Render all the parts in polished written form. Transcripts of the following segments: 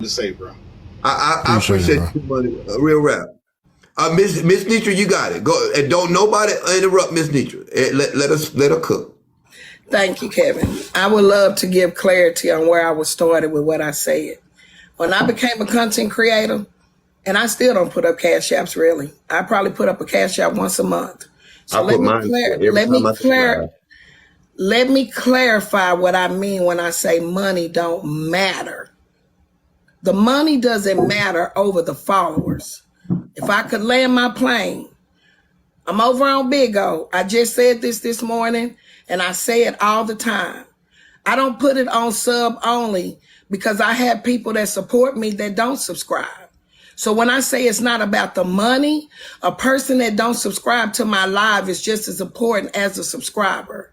to say, bro. I appreciate you, money. Real rap. Miss Nitra, you got it. Go and don't nobody interrupt Miss Nitra. Let her cook. Thank you, Kevin. I would love to give clarity on where I was started with what I said. When I became a content creator, and I still don't put up cash apps really. I probably put up a cash app once a month. So let me clarify what I mean when I say money don't matter. The money doesn't matter over the followers. If I could land my plane, I'm over on Big O. I just said this morning, and I say it all the time. I don't put it on sub only because I have people that support me that don't subscribe. So when I say it's not about the money, a person that don't subscribe to my live is just as important as a subscriber.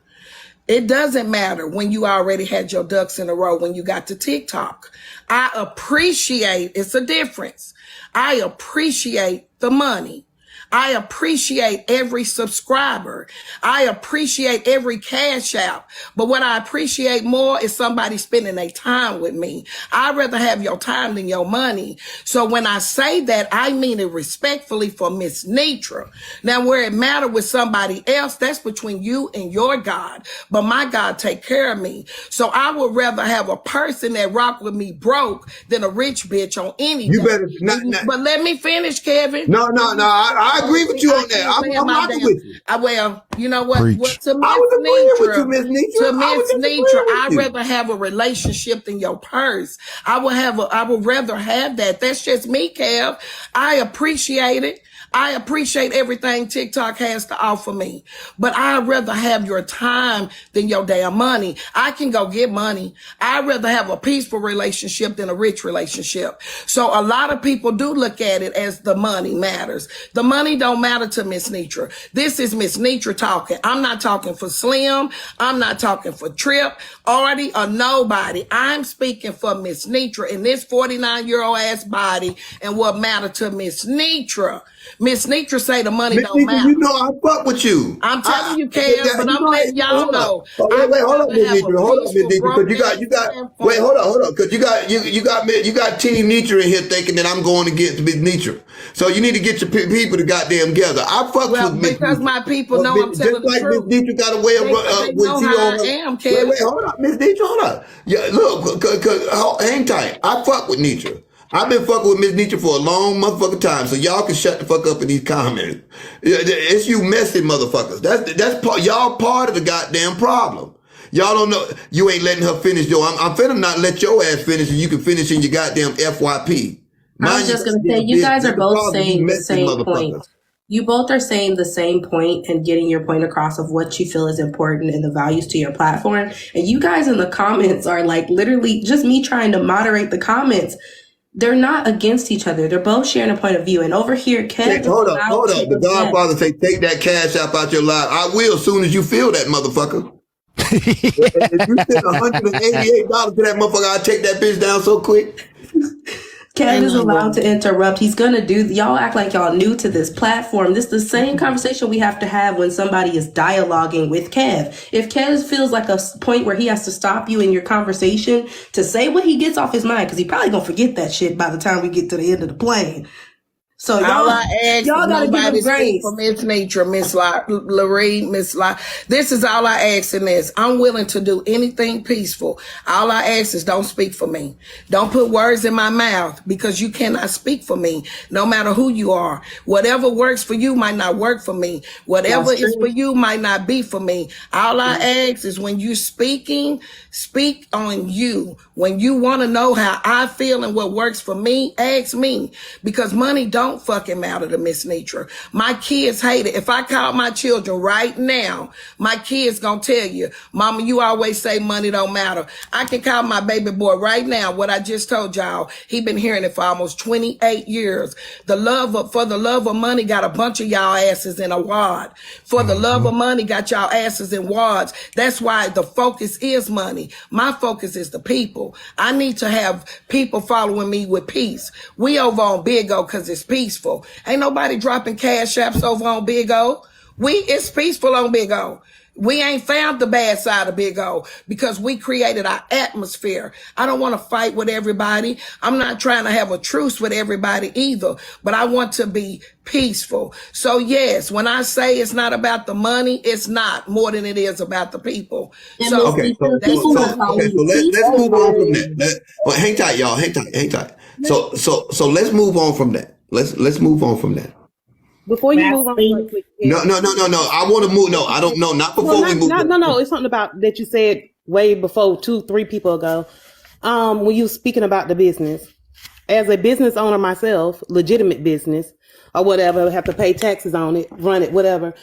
It doesn't matter when you already had your ducks in a row when you got to TikTok. I appreciate, it's a difference. I appreciate the money. I appreciate every subscriber. I appreciate every cash out. But what I appreciate more is somebody spending their time with me. I'd rather have your time than your money. So when I say that, I mean it respectfully for Miss Nitra. Now, where it matters with somebody else, that's between you and your God. But my God take care of me. So I would rather have a person that rock with me broke than a rich bitch on anything. You better not. But let me finish, Kevin. No. I agree with you on that. I'm rocking with you. Well, you know what? To Miss Nitra, I'd rather have a relationship than your purse. I would rather have that. That's just me, Kev. I appreciate it. I appreciate everything TikTok has to offer me, but I'd rather have your time than your damn money. I can go get money. I'd rather have a peaceful relationship than a rich relationship. So a lot of people do look at it as the money matters. The money don't matter to Miss Nitra. This is Miss Nitra talking. I'm not talking for Slim. I'm not talking for Trip, Artie, or nobody. I'm speaking for Miss Nitra in this 49-year-old ass body and what matter to Miss Nitra. Miss Nitra say the money don't matter. You know I fuck with you. I'm telling you, Kev, but I'm letting y'all know. Wait, hold up, Miss Nitra. Hold up, Miss Nitra, because you got. Wait, hold up, because you got Team Nitra in here thinking that I'm going against Miss Nitra. So you need to get your people to goddamn together. I fuck with Miss Nitra. Because my people know I'm telling the truth. Just like Miss Nitra got a way of with you on. I am, Kev. Wait, hold up, Miss Nitra, hold up. Yeah, look, hang tight. I fuck with Nitra. I've been fucking with Miss Nitra for a long motherfucking time, so y'all can shut the fuck up in these comments. It's you messy motherfuckers. That's y'all part of the goddamn problem. Y'all don't know. You ain't letting her finish, though. I'm finna not let your ass finish, and you can finish in your goddamn FYP. I was just gonna say, you guys are both saying the same point. You both are saying the same point and getting your point across of what you feel is important and the values to your platform. And you guys in the comments are like literally just me trying to moderate the comments. They're not against each other. They're both sharing a point of view. And over here, Kev. Hold up. The Godfather say, take that cash app out your life. I will as soon as you feel that motherfucker. If you send $188 to that motherfucker, I'll take that bitch down so quick. Kev is allowed to interrupt. He's going to do, y'all act like y'all new to this platform. This is the same conversation we have to have when somebody is dialoguing with Kev. If Kev feels like a point where he has to stop you in your conversation to say what he gets off his mind, because he probably going to forget that shit by the time we get to the end of the plane. So y'all gotta give him grace. For Miss Nitra, Miss Laree, Miss La. This is all I ask in this. I'm willing to do anything peaceful. All I ask is don't speak for me. Don't put words in my mouth because you cannot speak for me, no matter who you are. Whatever works for you might not work for me. Whatever is for you might not be for me. All I ask is when you speaking, speak on you. When you want to know how I feel and what works for me, ask me. Because money don't fucking matter to Miss Nitra. My kids hate it. If I call my children right now, my kids gonna tell you, Mama, you always say money don't matter. I can call my baby boy right now. What I just told y'all, he been hearing it for almost 28 years. For the love of money got a bunch of y'all asses in a wad. For the love of money got y'all asses in wads. That's why the focus is money. My focus is the people. I need to have people following me with peace. We over on Big O because it's peaceful. Ain't nobody dropping cash apps over on Big O. It's peaceful on Big O. We ain't found the bad side of Big O because we created our atmosphere. I don't want to fight with everybody. I'm not trying to have a truce with everybody either, but I want to be peaceful. So yes, when I say it's not about the money, it's not more than it is about the people. So Okay, so let's move on from that. Well, hang tight, y'all. Hang tight. So let's move on from that. Let's move on from that. Before you move on, real quick, No. I want to move. No, I don't know. Not before we move. No. It's something about that you said way before 2-3 people ago. When you was speaking about the business, as a business owner myself, legitimate business or whatever, have to pay taxes on it, run it, whatever.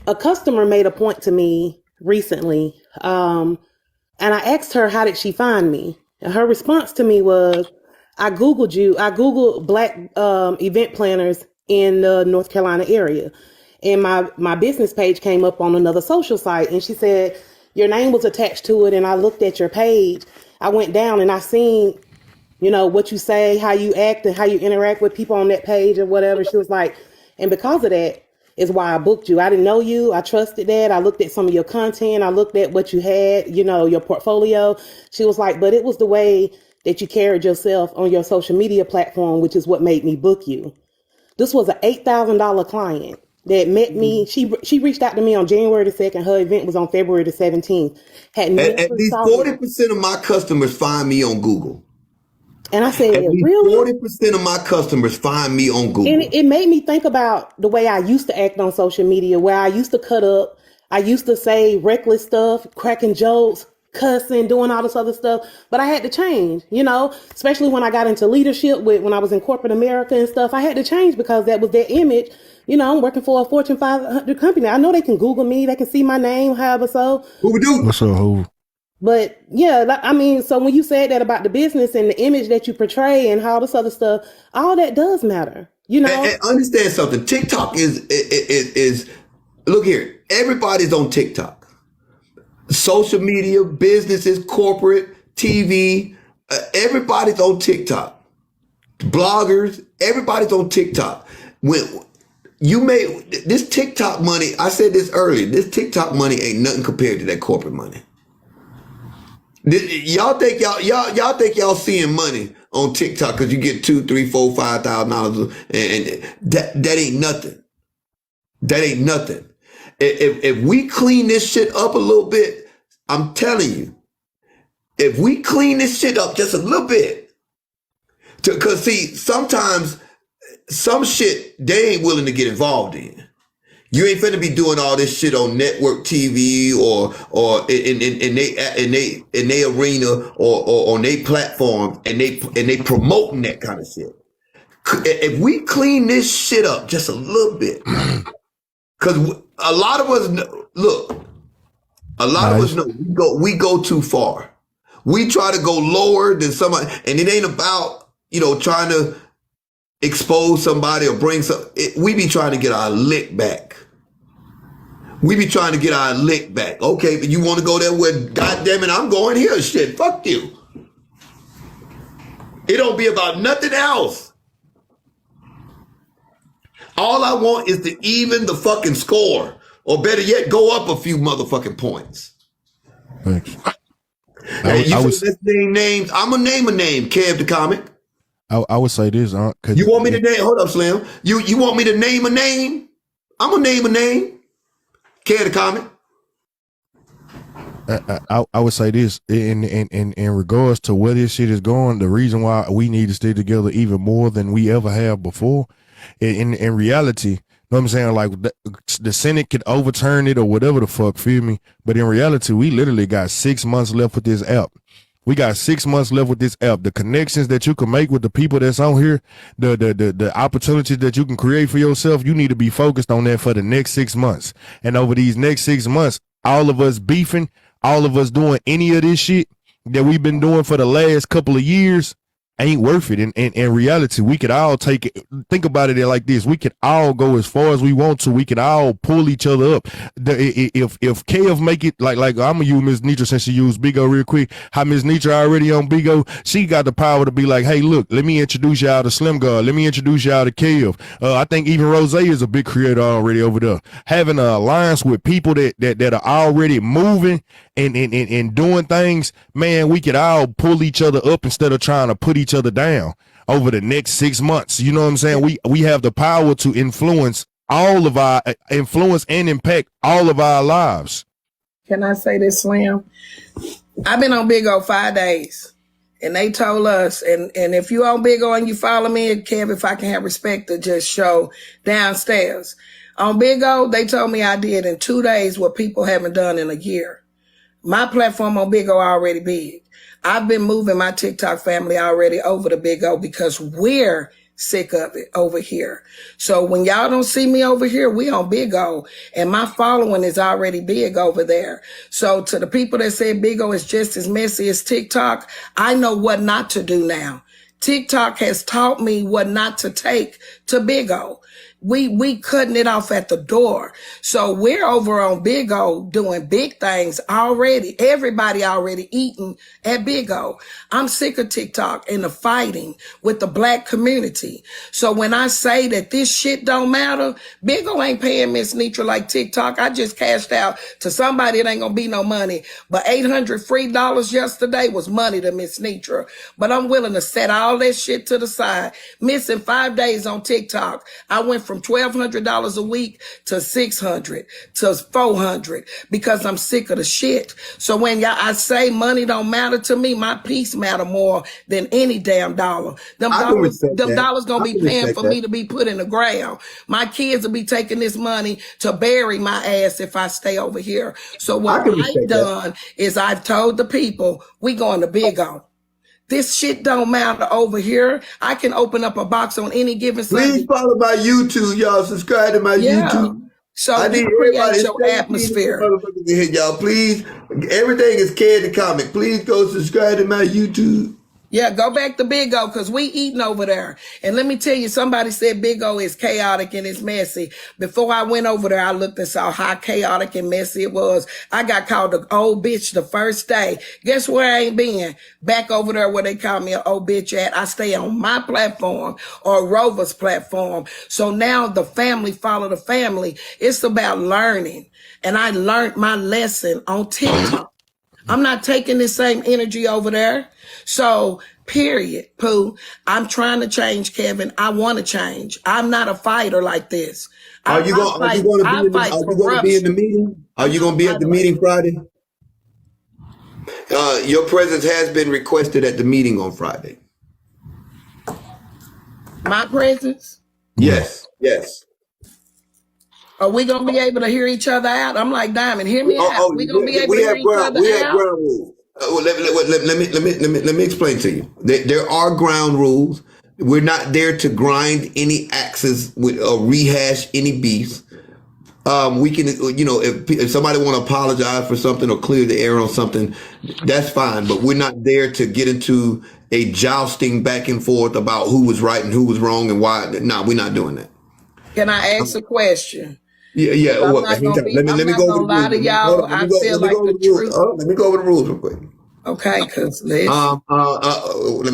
A customer made a point to me recently, and I asked her, how did she find me? And her response to me was, I Googled you. I Googled Black event planners in the North Carolina area. And my business page came up on another social site. And she said, your name was attached to it. And I looked at your page. I went down and I seen, what you say, how you act and how you interact with people on that page or whatever. She was like, and because of that is why I booked you. I didn't know you. I trusted that. I looked at some of your content. I looked at what you had, your portfolio. She was like, but it was the way that you carried yourself on your social media platform, which is what made me book you. This was an $8,000 client that met me. She reached out to me on January the 2nd. Her event was on February the 17th. At least 40% of my customers find me on Google. And I said, at least really? 40% of my customers find me on Google. And it made me think about the way I used to act on social media, where I used to cut up. I used to say reckless stuff, cracking jokes, cussing, doing all this other stuff, but I had to change, especially when I got into leadership when I was in corporate America and stuff. I had to change because that was their image. I'm working for a Fortune 500 company. I know they can Google me. They can see my name, however so. Who we do? What's up, who? But yeah, so when you said that about the business and the image that you portray and all this other stuff, all that does matter, And understand something. TikTok is look here. Everybody's on TikTok. Social media, businesses, corporate, TV, everybody's on TikTok. Bloggers, everybody's on TikTok. When you made this TikTok money, I said this earlier, this TikTok money ain't nothing compared to that corporate money. Y'all think y'all seeing money on TikTok because you get $2,000, $3,000, $4,000, $5,000, and that ain't nothing. That ain't nothing. If we clean this shit up a little bit, I'm telling you, if we clean this shit up just a little bit, because see, sometimes some shit they ain't willing to get involved in. You ain't finna be doing all this shit on network TV or in they arena or on they platform and they promoting that kind of shit. If we clean this shit up just a little bit, because a lot of us know, of us know we go too far. We try to go lower than somebody, and it ain't about trying to expose somebody or bring we be trying to get our lick back. We be trying to get our lick back. Okay, but you want to go there where, goddamn it, I'm going here. Shit, fuck you. It don't be about nothing else. All I want is to even the fucking score, or better yet, go up a few motherfucking points. Thanks. Let's name names. I'm gonna name a name. KevDaComic. I would say this, you want me to name? Hold up, Slim. You want me to name a name? I'm gonna name a name. KevDaComic. I would say this in regards to where this shit is going. The reason why we need to stay together even more than we ever have before. In reality, know what I'm saying? Like the Senate could overturn it or whatever the fuck, feel me? But in reality, we literally got 6 months left with this app. We got 6 months left with this app. The connections that you can make with the people that's on here, the opportunities that you can create for yourself, you need to be focused on that for the next 6 months. And over these next 6 months, all of us beefing, all of us doing any of this shit that we've been doing for the last couple of years, ain't worth it. And in reality, we could all take it. Think about it like this: we could all go as far as we want to. We could all pull each other up. If Kev make it, like I'm gonna use Miss Nitra since she used Big O real quick. How Miss Nitra already on Big O, she got the power to be like, hey, look, let me introduce y'all to Slim God. Let me introduce y'all to Kev. I think even Rose is a big creator already over there. Having an alliance with people that are already moving and doing things, man, we could all pull each other up instead of trying to put each other down over the next 6 months. You know what I'm saying? We have the power to influence and impact all of our lives. Can I say this, Slim? I've been on Big O 5 days, and they told us, and if you on Big O and you follow me, Kev, if I can have respect to just show downstairs. On Big O, they told me I did in 2 days what people haven't done in a year. My platform on Big O already big. I've been moving my TikTok family already over to Big O because we're sick of it over here. So when y'all don't see me over here, we on Big O, and my following is already big over there. So to the people that say Big O is just as messy as TikTok, I know what not to do now. TikTok has taught me what not to take to Big O. We cutting it off at the door. So we're over on Big O doing big things already. Everybody already eating at Big O. I'm sick of TikTok and the fighting with the black community. So when I say that this shit don't matter, Big O ain't paying Miss Nitra like TikTok. I just cashed out to somebody that ain't gonna be no money. But $800 free yesterday was money to Miss Nitra. But I'm willing to set all that shit to the side. Missing 5 days on TikTok, I went from $1,200 a week to $600 to $400 because I'm sick of the shit. So when I say money don't matter to me, my peace matter more than any damn dollar. Them dollars gonna be paying for me to be put in the ground. My kids will be taking this money to bury my ass if I stay over here. So what I've done is I've told the people we going to Big O. This shit don't matter over here. I can open up a box on any given Sunday. Please follow my YouTube, y'all. Subscribe to my YouTube. So I need create your atmosphere. Y'all, please. Everything is KevDaComic. Please go subscribe to my YouTube. Yeah, go back to Big O because we eating over there. And let me tell you, somebody said Big O is chaotic and it's messy. Before I went over there, I looked and saw how chaotic and messy it was. I got called an old bitch the first day. Guess where I ain't been? Back over there where they call me an old bitch at. I stay on my platform or Rover's platform. So now the family follow the family. It's about learning. And I learned my lesson on TikTok. I'm not taking the same energy over there. So, period, Pooh. I'm trying to change, Kevin. I want to change. I'm not a fighter like this. Are you going to be in the meeting? Are you going to be at the meeting Friday? Your presence has been requested at the meeting on Friday. My presence? Yes, yes. Are we gonna be able to hear each other out? I'm like, Diamond, hear me out. We gonna be able to hear each other out. We have ground rules. Let me explain to you. There are ground rules. We're not there to grind any axes or rehash any beefs. We can, if somebody want to apologize for something or clear the air on something, that's fine. But we're not there to get into a jousting back and forth about who was right and who was wrong and why. No, we're not doing that. Can I ask a question? Yeah. Let me go over the rules. Y'all, I feel like the truth. Let me go over the rules real quick. Okay, because let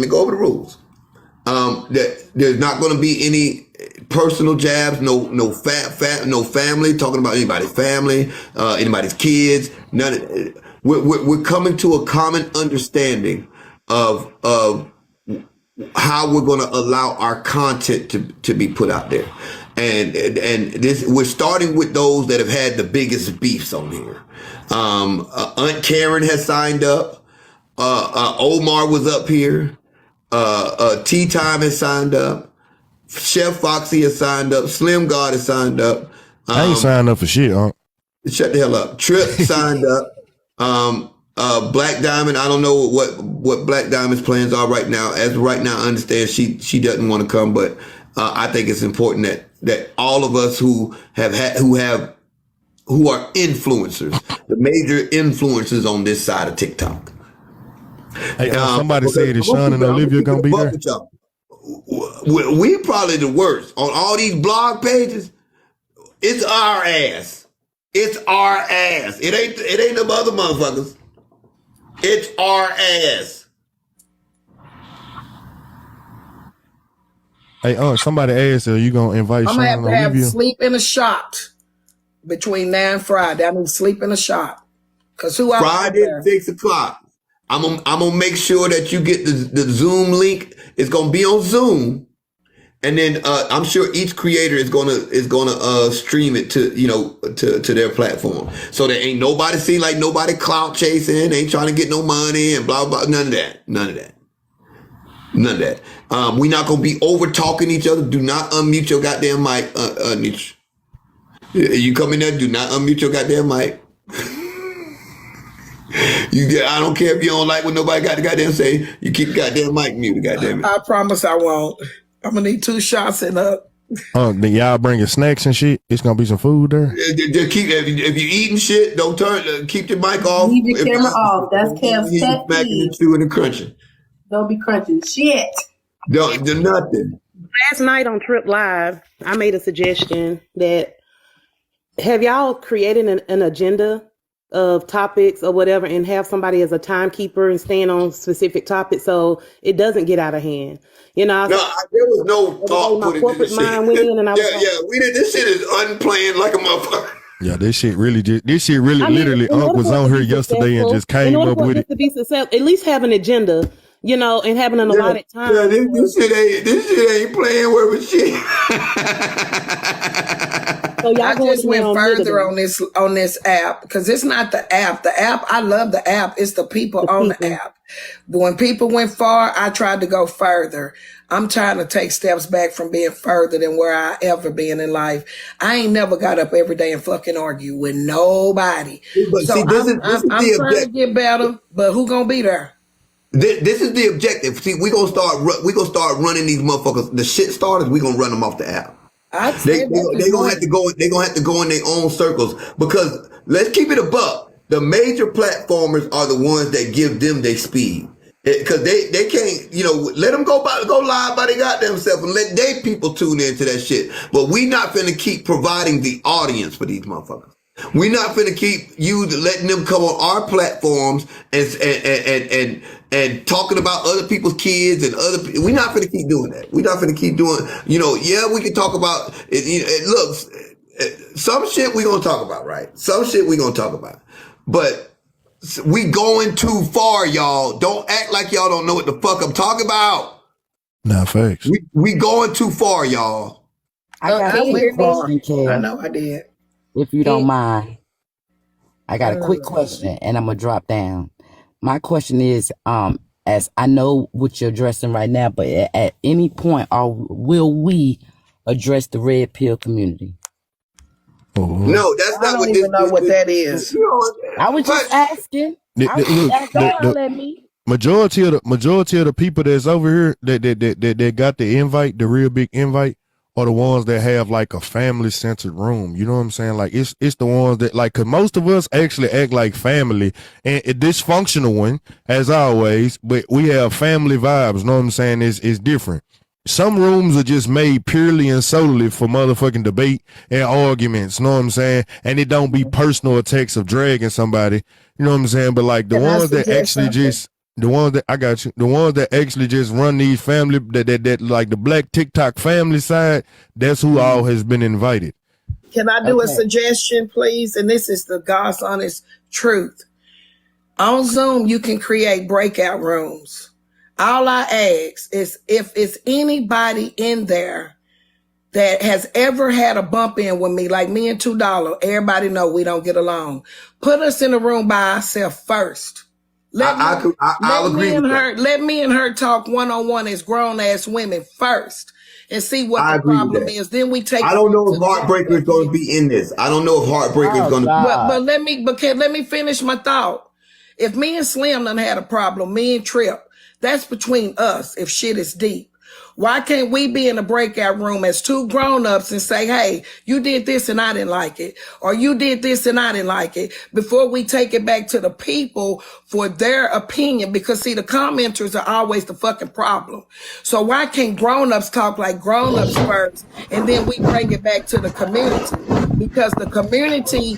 me go over the rules. That there's not going to be any personal jabs, no family talking about anybody's family, anybody's kids. None. We're coming to a common understanding of how we're going to allow our content to be put out there. And this, we're starting with those that have had the biggest beefs on here. Aunt Karen has signed up. Omar was up here. Tea Time has signed up. Chef Foxy has signed up. Slim God has signed up. I ain't signed up for shit, huh? Shut the hell up. Trip signed up. Black Diamond, I don't know what Black Diamond's plans are right now. As of right now, I understand she doesn't want to come, but I think it's important that all of us who are influencers, the major influencers on this side of TikTok, Hey, somebody said is I'm Sean and gonna Olivia keep it gonna a be buck there? with y'all. We probably the worst on all these blog pages. It's our ass. It's our ass. It ain't them other motherfuckers. It's our ass. Hey, somebody asked, are you gonna invite I'm Sean gonna have and to have Olivia? sleep in a shot between now and Friday. I need sleep in a shot. Cause who else is Friday there? at 6:00. I'm gonna make sure that you get the Zoom link. It's gonna be on Zoom, and then I'm sure each creator is gonna stream it to to their platform. So there ain't nobody see like nobody clout chasing, ain't trying to get no money and blah blah. None of that. None of that. None of that. We're not gonna be over talking each other. Do not unmute your goddamn mic, Nietzsche. You come in there. Do not unmute your goddamn mic. I don't care if you don't like what nobody got to goddamn say. You keep the goddamn mic muted, goddamn it. I promise I won't. I'm gonna need 2 shots and up. Then y'all bringing snacks and shit? It's gonna be some food there. Just keep if you eating shit, don't keep your mic off. Leave your camera off. That's Kev's pet smacking peeve. and chewing and crunching. Don't be crunching shit. Don't do nothing. Last night on Trip Live, I made a suggestion that have y'all created an agenda of topics or whatever and have somebody as a timekeeper and stand on specific topics so it doesn't get out of hand. You know, There was no thought my put into corporate this mind shit. went in and I was We did. This shit is unplanned like a motherfucker. Yeah, this shit really literally in order Unc was for it on to here be yesterday and successful, just came in order up for with this it. to be successful, at least have an agenda, and having an allotted time. Yeah, this shit ain't playing with shit. So y'all I going just went on further Middleton. on this app because it's not the app. The app, I love the app. It's the people on the app. But when people went far, I tried to go further. I'm trying to take steps back from being further than where I ever been in life. I ain't never got up every day and fucking argue with nobody. But So see, this is I'm the trying to objective. get better, but who gonna be there? This is the objective. See, we gonna start running these motherfuckers. The shit starters, we gonna run them off the app. They gonna have to go. They gonna have to go in their own circles because let's keep it a buck. The major platformers are the ones that give them their speed because they can't let them go live by their goddamn self and let their people tune into that shit. But we not finna keep providing the audience for these motherfuckers. We're not finna keep letting them come on our platforms and talking about other people's kids and we're not finna keep doing that. We're not finna keep doing, we can talk about it. Look, some shit we gonna talk about, right? Some shit we gonna talk about, but we going too far, y'all. Don't act like y'all don't know what the fuck I'm talking about. Nah, facts. We going too far, y'all. I got a quick question, Kev. I know I did. If you don't mind. I got a quick question and I'm gonna drop down. My question is, as I know what you're addressing right now, but at any point will we address the red pill community? No, that's I not don't what even know what that is. I was just asking. Majority of the people that's over here that got the invite, the real big invite, are the ones that have like a family centered room. You know what I'm saying? Like it's the ones that like, cause most of us actually act like family and a dysfunctional one as always, but we have family vibes. You know what I'm saying? It's different. Some rooms are just made purely and solely for motherfucking debate and arguments. You know what I'm saying? And it don't be personal attacks of dragging somebody. You know what I'm saying? But like the ones that actually just, the ones that I got you, the ones that actually just run these family, that like the black TikTok family side, that's who all has been invited. Can I do a suggestion, please? And this is the God's honest truth. On Zoom, you can create breakout rooms. All I ask is if it's anybody in there that has ever had a bump in with me, like me and $2, everybody know we don't get along. Put us in a room by ourselves first. I'll agree with that. Let me and her talk one-on-one as grown-ass women first and see what the problem is. Then we take. I don't know if Heartbreaker is going to be in this. I don't know if Heartbreaker is going to be. But let me finish my thought. If me and Slim done had a problem, me and Trip, that's between us if shit is deep. Why can't we be in a breakout room as two grown-ups and say, hey, you did this and I didn't like it, or you did this and I didn't like it, before we take it back to the people for their opinion? Because see, the commenters are always the fucking problem. So why can't grown-ups talk like grown-ups first, and then we bring it back to the community? Because the community,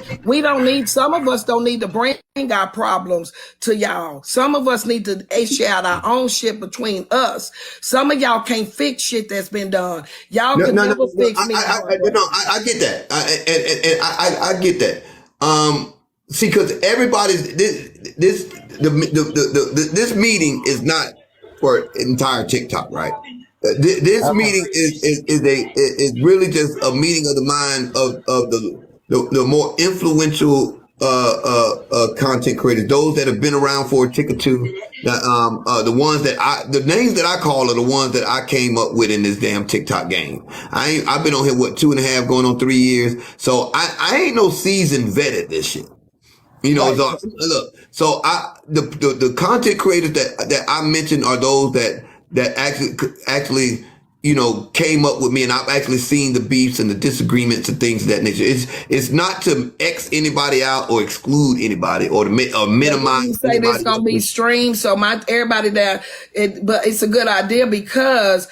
some of us don't need to bring our problems to y'all. Some of us need to ish out our own shit between us. Some of y'all can't fix shit that's been done. Y'all can never fix me. I get that. I get that. See, because everybody's this meeting is not for entire TikTok, right? This meeting is really just a meeting of the mind of the more influential content creators, those that have been around for a tick or two. The ones the names that I call are the ones that I came up with in this damn TikTok game. I've been on here 2.5 going on 3 years, so I ain't no seasoned vet at this shit. You know, right. So the content creators that I mentioned are those that actually, you know, came up with me, and I've actually seen the beefs and the disagreements and things of that nature. It's not to X anybody out or exclude anybody or minimize. You say this gonna be streamed, so everybody there, but it's a good idea because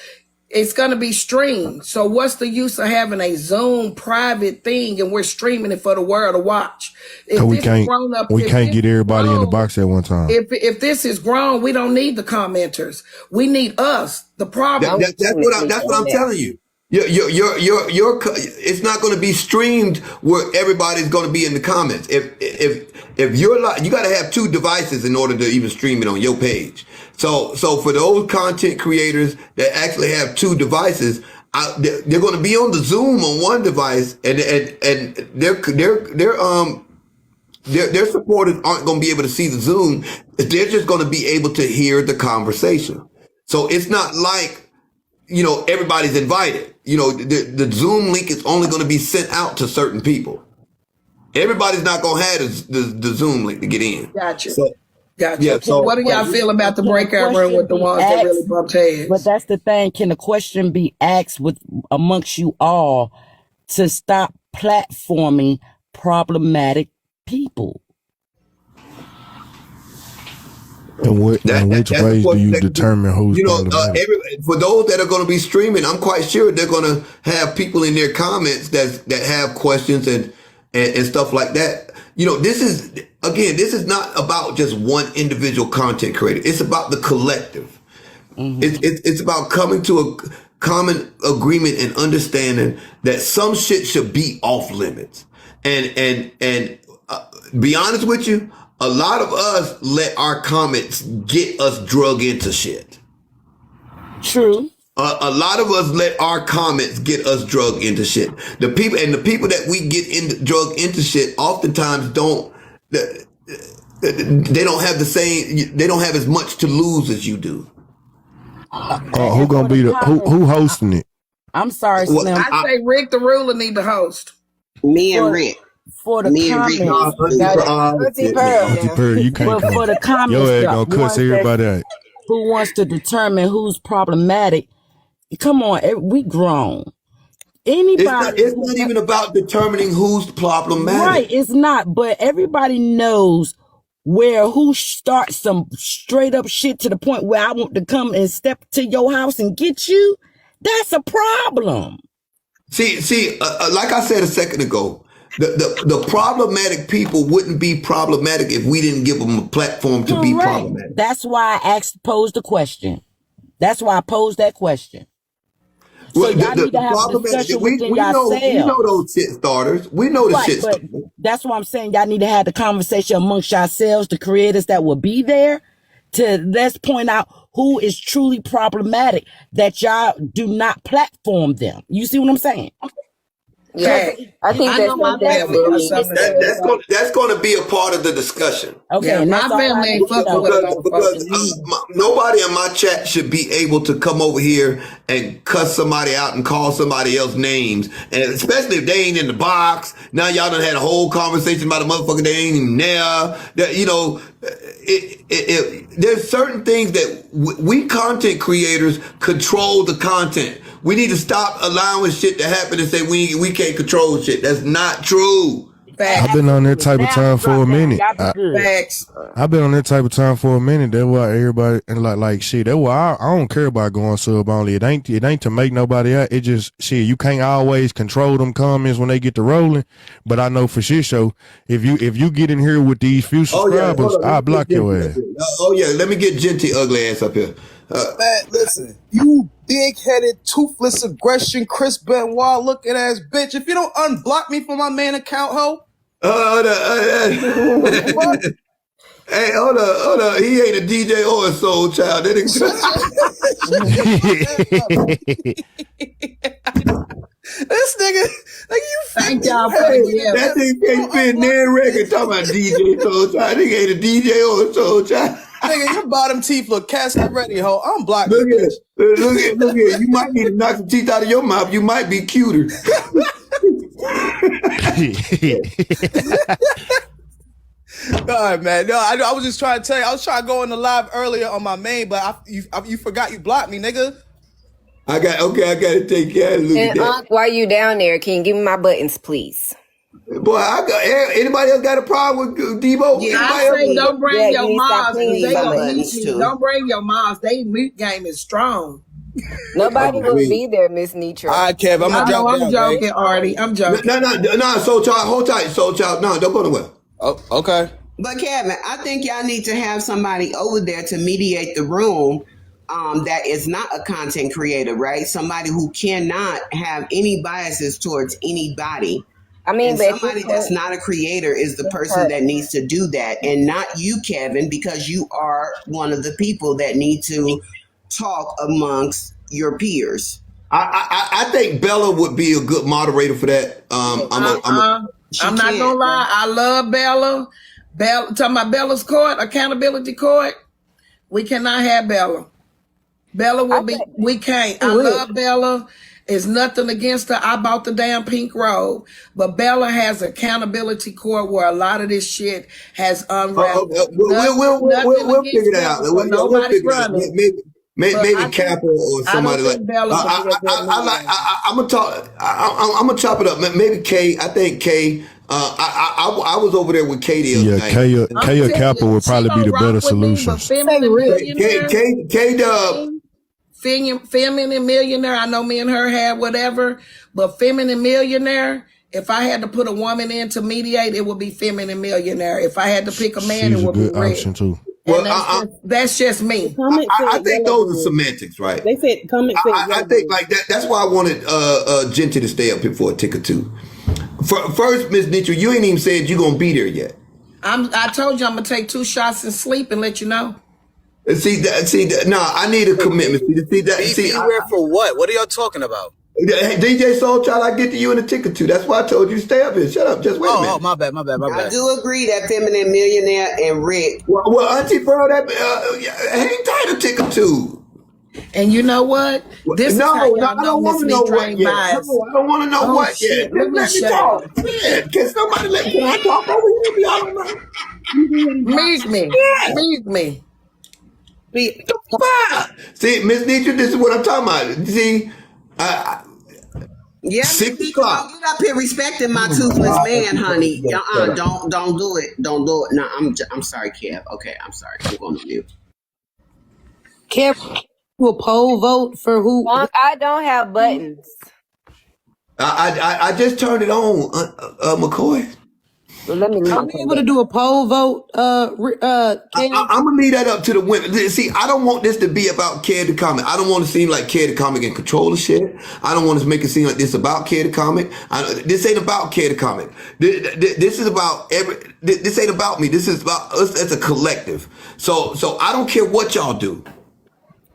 it's going to be streamed. So what's the use of having a Zoom private thing and we're streaming it for the world to watch? We can't get everybody in the box at one time. If this is grown, we don't need the commenters. We need us. The problem. That's what I'm telling you. It's not going to be streamed where everybody's going to be in the comments. If you're you got to have 2 devices in order to even stream it on your page. So for those content creators that actually have 2 devices, they're going to be on the Zoom on one device, and their supporters aren't going to be able to see the Zoom. They're just going to be able to hear the conversation. So it's not like, you know, everybody's invited. You know, the Zoom link is only going to be sent out to certain people. Everybody's not going to have the Zoom link to get in. Gotcha. Gotcha. Yeah, so what do y'all feel about the breakout room with the ones that really bumped heads? But that's the thing. Can the question be asked amongst you all to stop platforming problematic people? And which ways do you determine who's problematic? For those that are going to be streaming, I'm quite sure they're going to have people in their comments that have questions and stuff like that. You know, this is not about just one individual content creator. It's about the collective. Mm-hmm. It's about coming to a common agreement and understanding that some shit should be off limits. And be honest with you, a lot of us let our comments get us drug into shit. True. A lot of us let our comments get us drug into shit. The people that we get drug into shit oftentimes they don't have as much to lose as you do. Who gonna be who hosting it? I'm sorry, Slim. I say Rick the Ruler need to host. Me and Rick. For the comments, you can't come. For the comments, your ass gonna cuss everybody out. Who wants to determine who's problematic? Come on, we grown. Anybody, it's not even about determining who's problematic. Right, it's not. But everybody knows who starts some straight up shit to the point where I want to come and step to your house and get you. That's a problem. See, like I said a second ago, the problematic people wouldn't be problematic if we didn't give them a platform to be problematic. That's why I posed the question. That's why I posed that question. So y'all need to have a discussion within yourselves. We know those shit starters. We know the shit starters. That's why I'm saying y'all need to have the conversation amongst yourselves, the creators that will be there, let's point out who is truly problematic, that y'all do not platform them. You see what I'm saying? Yeah. I think I that's know my something that family really got needs to something to stay. say. That's going to be a part of the discussion. Okay, Yeah, and my that's all I family need ain't to fucking know. with a lot of folks. Because nobody in my chat should be able to come over here and cuss somebody out and call somebody else names, and especially if they ain't in the box. Now y'all done had a whole conversation about a motherfucker they ain't even there. That, you know, there's certain things that we content creators control the content. We need to stop allowing shit to happen and say we can't control shit. That's not true. I've Facts. been on that type of Now time for a drop down. minute. Y'all be good. Facts. I've been on that type of time for a minute. That's why everybody and like shit. That's why I don't care about going sub only. It ain't to make nobody out. It just shit. You can't always control them comments when they get to rolling. But I know for shit show, if you get in here with these few subscribers, Hold on. I'll block your ass. Let me get Genty ugly ass up here. Man, listen, you big-headed, toothless aggression, Chris Benoit looking ass bitch. If you don't unblock me from my main account, ho. Hey, hold up. He ain't a DJ or a soul child. That This nigga, like you Thank y'all for the gift. that nigga can't fit their record talking about DJ soul child. Nigga ain't a DJ or a soul child. nigga, your bottom teeth look casket ready, ho. Unblock Look this at bitch. look at. You might need to knock some teeth out of your mouth. You might be cuter. God, man. No, I was just trying to tell you. I was trying to go in the live earlier on my main, but you forgot you blocked me, nigga. I got to take care of Look at And that. while you down there, can you give me my buttons, please? Boy, anybody else got a problem with Debo? Yeah, Anybody I else? say don't bring Yeah, your you need to stop moms playing because they with my gonna buttons, eat me. too. Don't bring your moms. They meat game is strong. Nobody will agree. be there, Miss Nitra. All right, Kev, I'm I gonna know drop I'm down, joking, man. Artie. I'm joking. No, Soul Child, hold tight, Soul Child. No, don't go nowhere. Oh, okay. But Kevin, I think y'all need to have somebody over there to mediate the room that is not a content creator, right? Somebody who cannot have any biases towards anybody. I mean, And but at somebody this that's point, not a creator is the person that needs to do that, and not you, Kevin, because you are one of the people that need to talk amongst your peers. I think Bella would be a good moderator for that. I'm not can't. gonna lie. I love Bella. Talking about Bella's court, accountability court. We cannot have Bella. Bella will be. We can't. I love Bella. It's nothing against her. I bought the damn pink robe, but Bella has accountability court where a lot of this shit has unraveled. We'll figure that out. We'll figure it out. Maybe Kappa or somebody like. I'm gonna talk. I'm gonna chop it up. Maybe Kay. I think Kay. I was over there with Katie. Yeah, K or Kappa would probably be the better solution. K Dub. Feminine millionaire. I know me and her had whatever, but feminine millionaire. If I had to put a woman in to mediate, it would be feminine millionaire. If I had to pick a man, She's it would a good be Red. option too. Well, that's just me. I think those are semantics, right? They said comment. I think like that. That's why I wanted Genty to stay up here for a tick or two. First, Miss Nitra, you ain't even said you gonna be there yet. I told you I'm gonna take 2 shots and sleep and let you know. See that? No, I need a commitment. See that? Beware for what? What are y'all talking about? Hey, DJ Soul Child, I get to you in a tick or two. That's why I told you to stay up here. Shut up. Just wait a minute. Oh, my bad. I do agree that feminine millionaire and Rick. Well, Auntie Pearl, that hang tight a tick or two. And you know what? This No, is how y'all I don't want to know what yet. bias. No, I don't want to know Oh, what shit. yet. Let me Just let me shut talk. up. Man, can somebody can I talk over here? Y'all don't know. Meet me. See, Miss Nitra, this is what I'm talking about. See, Yeah, 6 Miss Nitra, o'clock. don't get up here respecting my toothless man, honey. Don't do it. Don't do it. No, I'm sorry, Kev. Okay, I'm sorry. I'm going to mute. Kev will poll vote for who? I don't have buttons. I just turned it on, McCoy. Well, let me Are we able to do a poll vote? Kev? I'm gonna leave that up to the women. See, I don't want this to be about KevDaComic. I don't want to seem like KevDaComic in control of shit. I don't want to make it seem like this about KevDaComic. This ain't about KevDaComic. This is about this ain't about me. This is about us as a collective. So I don't care what y'all do.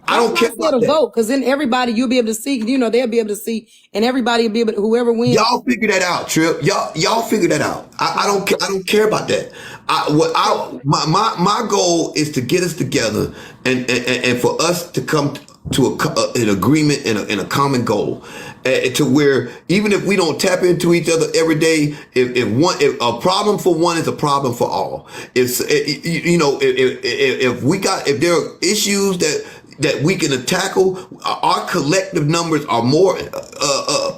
I don't care Said about a that. vote, because then everybody you'll be able to see. They'll be able to see, and everybody will be able to, whoever wins. Y'all figure that out, Trip. Y'all figure that out. I don't care. I don't care about that. My goal is to get us together and for us to come to an agreement and a common goal, to where even if we don't tap into each other every day, if a problem for one is a problem for all. If there are issues that we can tackle, our collective numbers are more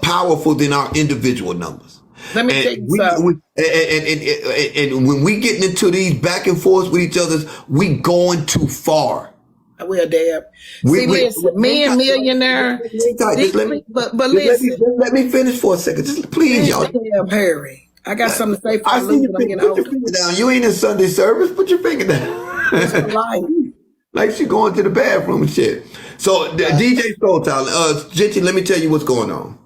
powerful than our individual numbers. Let me tell you something. And when we getting into these back and forth with each other, we going too far. Well, damn. Listen, me and Millionaire. But listen. Just let me finish for a second. Just please, y'all. Damn, Harry. I got something to say for I see you. Put your finger down. You ain't in Sunday service. Put your finger down. Like she going to the bathroom and shit. So DJ Soul Talent, Genty, let me tell you what's going on.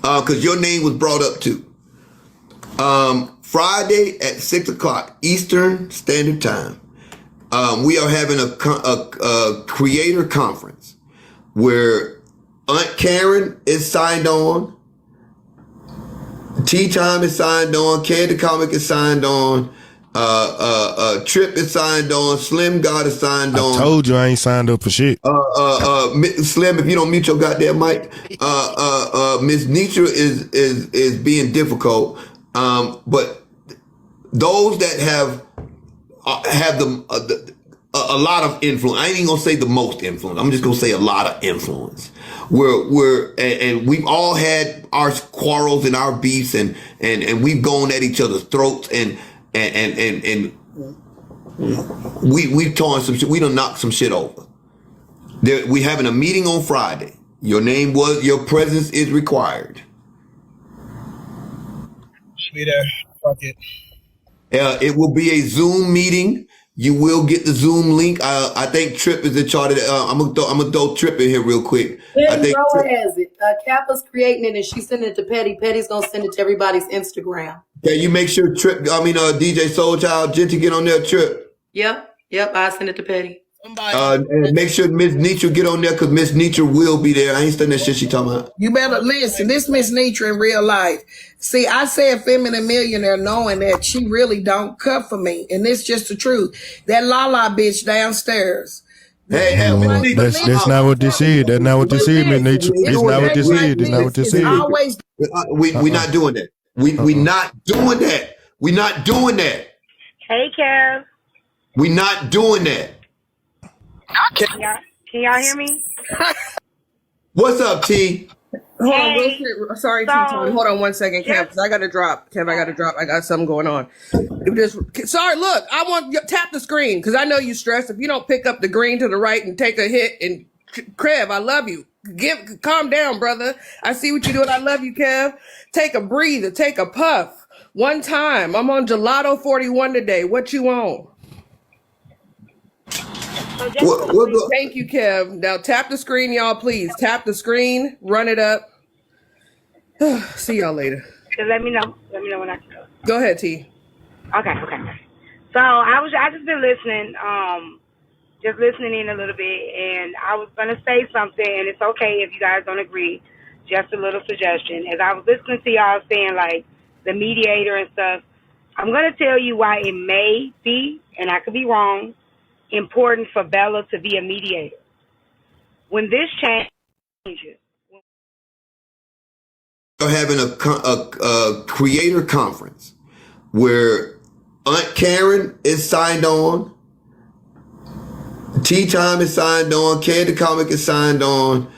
Cause your name was brought up too. Friday at 6:00 Eastern Standard Time, we are having a creator conference where Aunt Karen is signed on, Tea Time is signed on, KevDaComic is signed on, Trip is signed on, Slim God is signed on. I told you I ain't signed up for shit. Slim, if you don't mute your goddamn mic, Miss Nitra is being difficult. But those that have a lot of influence, I ain't even gonna say the most influence. I'm just gonna say a lot of influence. And we've all had our quarrels and our beefs, and we've gone at each other's throats, and we've torn some shit. We done knocked some shit over. We having a meeting on Friday. Your presence is required. Be there. Fuck it. It will be a Zoom meeting. You will get the Zoom link. I think Trip is in charge of that. I'm gonna throw Trip in here real quick. I think Roa has it. Kappa's creating it and she's sending it to Petty. Petty's gonna send it to everybody's Instagram. Yeah, you make sure DJ Soulchild, Genty, get on there, Trip. Yep. I send it to Petty. And make sure Miss Nitra get on there, because Miss Nitra will be there. I ain't studying that shit she talking about. You better listen. This Miss Nitra in real life. See, I said Feminine Millionaire knowing that she really don't cut for me. And this just the truth. That Lala bitch downstairs. Hey, that's not what this is. That's not what this is, Miss Nitra. It's not what this is. It's not what this is. Always. We not doing that. We not doing that. We not doing that. Hey, Kev. We not doing that. Can y'all hear me? What's up, T? Hold on, real quick. Sorry, T-Tone. Hold on 1 second, Kev, because I got to drop. Kev, I got to drop. I got something going on. Sorry, look, I want you tap the screen, because I know you stressed. If you don't pick up the green to the right and take a hit, and Kev, I love you. Calm down, brother. I see what you're doing. I love you, Kev. Take a breather. Take a puff. One time. I'm on Gelato 41 today. What you on? Thank you, Kev. Now tap the screen, y'all, please. Tap the screen, run it up. See y'all later. Just let me know. Let me know when I can go. Go ahead, T. Okay. So I just been listening, just listening in a little bit, and I was gonna say something, and it's okay if you guys don't agree. Just a little suggestion. As I was listening to y'all saying like the mediator and stuff, I'm gonna tell you why it may be, and I could be wrong, important for Bella to be a mediator. When this changes, We're having a creator conference where Aunt Karen is signed on, Tea Time is signed on, KevDaComic is signed on,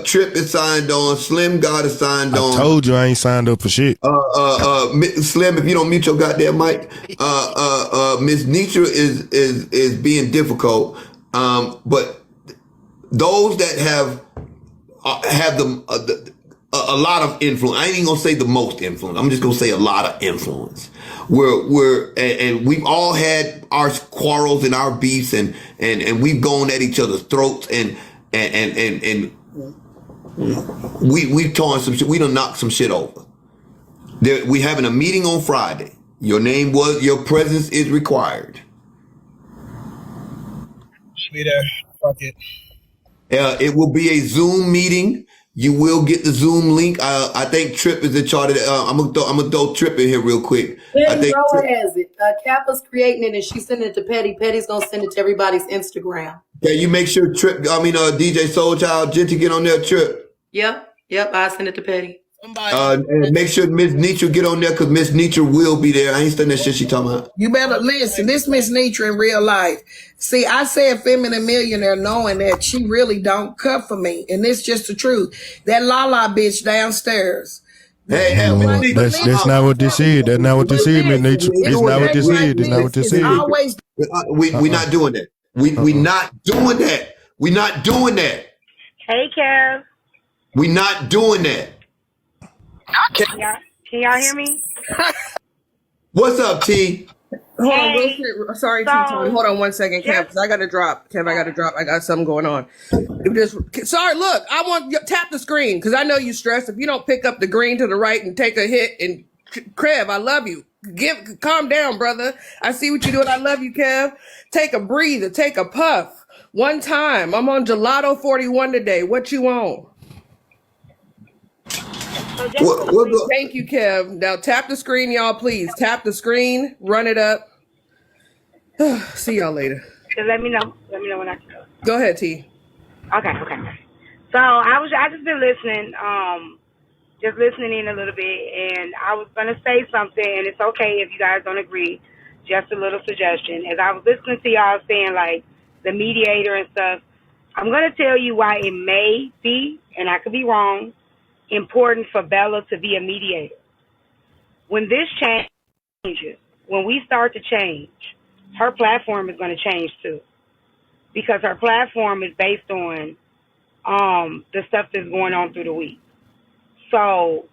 Trip is signed on, Slim God is signed on. I told you I ain't signed up for shit. Slim, if you don't mute your goddamn mic, Miss Nitra is being difficult. But those that have a lot of influence, I ain't even gonna say the most influence. I'm just gonna say a lot of influence. And we've all had our quarrels and our beefs, and we've gone at each other's throats, and we've torn some shit. We done knocked some shit over. We having a meeting on Friday. Your presence is required. Be there. Fuck it. It will be a Zoom meeting. You will get the Zoom link. I think Trip is in charge of that. I'm gonna throw Trip in here real quick. I think Roa has it. Kappa's creating it, and she's sending it to Petty. Petty's gonna send it to everybody's Instagram. Yeah, you make sure DJ Soulchild, Genty get on there, Trip. Yep. I send it to Petty. And make sure Miss Nitra get on there because Miss Nitra will be there. I ain't studying that shit she talking about. You better listen. This Miss Nitra in real life. See, I said Feminine Millionaire knowing that she really don't cut for me. And it's just the truth. That Lala bitch downstairs. Hey, that's not what this is. That's not what this is, Miss Nitra. It's not what this is. It's not what this is. Always. We not doing that. We not doing that. We not doing that. Hey, Kev. We not doing that. Can y'all hear me? What's up, T? Hold on, real quick. Sorry, T-Time. Hold on 1 second, Kev, because I got to drop. Kev, I got to drop. I got something going on. Sorry, look, I want you tap the screen because I know you stressed. If you don't pick up the green to the right and take a hit, and Kev, I love you. Calm down, brother. I see what you're doing. I love you, Kev. Take a breather. Take a puff. One time. I'm on Gelato 41 today. What you on? Thank you, Kev. Now tap the screen, y'all, please. Tap the screen. Run it up. See y'all later. Just let me know. Let me know when I can go. Go ahead, T. Okay. So I just been listening, just listening in a little bit, and I was gonna say something, and it's okay if you guys don't agree. Just a little suggestion. As I was listening to y'all saying like the mediator and stuff, I'm gonna tell you why it may be, and I could be wrong, important for Bella to be a mediator. When this changes, when we start to change, her platform is going to change too, because her platform is based on the stuff that's going on through the week. So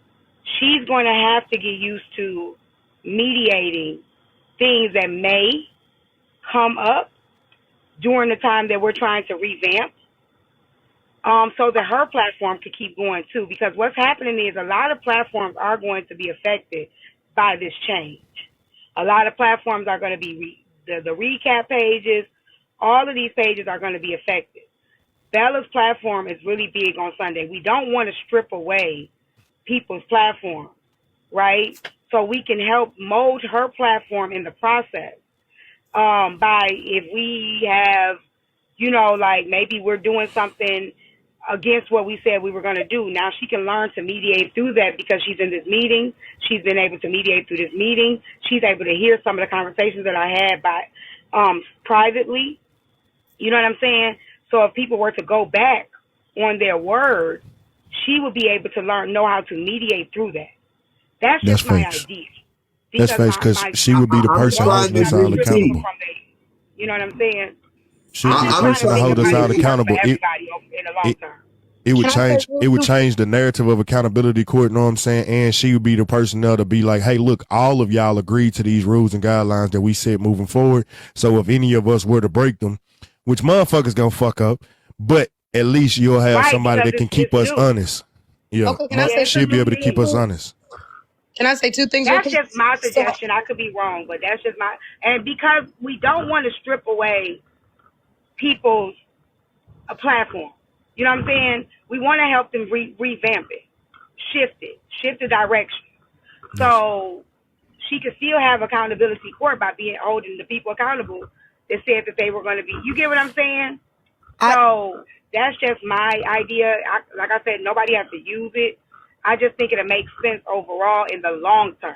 she's going to have to get used to mediating things that may come up during the time that we're trying to revamp, so that her platform could keep going too. Because what's happening is a lot of platforms are going to be affected by this change. A lot of platforms are going to be the recap pages. All of these pages are going to be affected. Bella's platform is really big on Sunday. We don't want to strip away people's platform, right? So we can help mold her platform in the process, by if we have, like maybe we're doing something against what we said we were going to do. Now she can learn to mediate through that because she's in this meeting. She's been able to mediate through this meeting. She's able to hear some of the conversations that I had privately. You know what I'm saying? So if people were to go back on their word, she would be able to know how to mediate through that. That's just my idea. That's facts, because she would be the person holding us all accountable. You know what I'm saying? She would be the person to hold us all accountable. It would change the narrative of accountability court, you know what I'm saying? And she would be the person there to be like, hey, look, all of y'all agreed to these rules and guidelines that we set moving forward. So if any of us were to break them, which motherfuckers gonna fuck up, but at least you'll have somebody that can keep us honest. Yeah, okay, she'll be able to keep us honest. Can I say two things? That's just my suggestion. I could be wrong, but that's just and because we don't want to strip away people's platform. You know what I'm saying? We want to help them revamp it, shift the direction. So she could still have accountability court by holding the people accountable that said that they were going to be. You get what I'm saying? So that's just my idea. Like I said, nobody has to use it. I just think it'll make sense overall in the long term.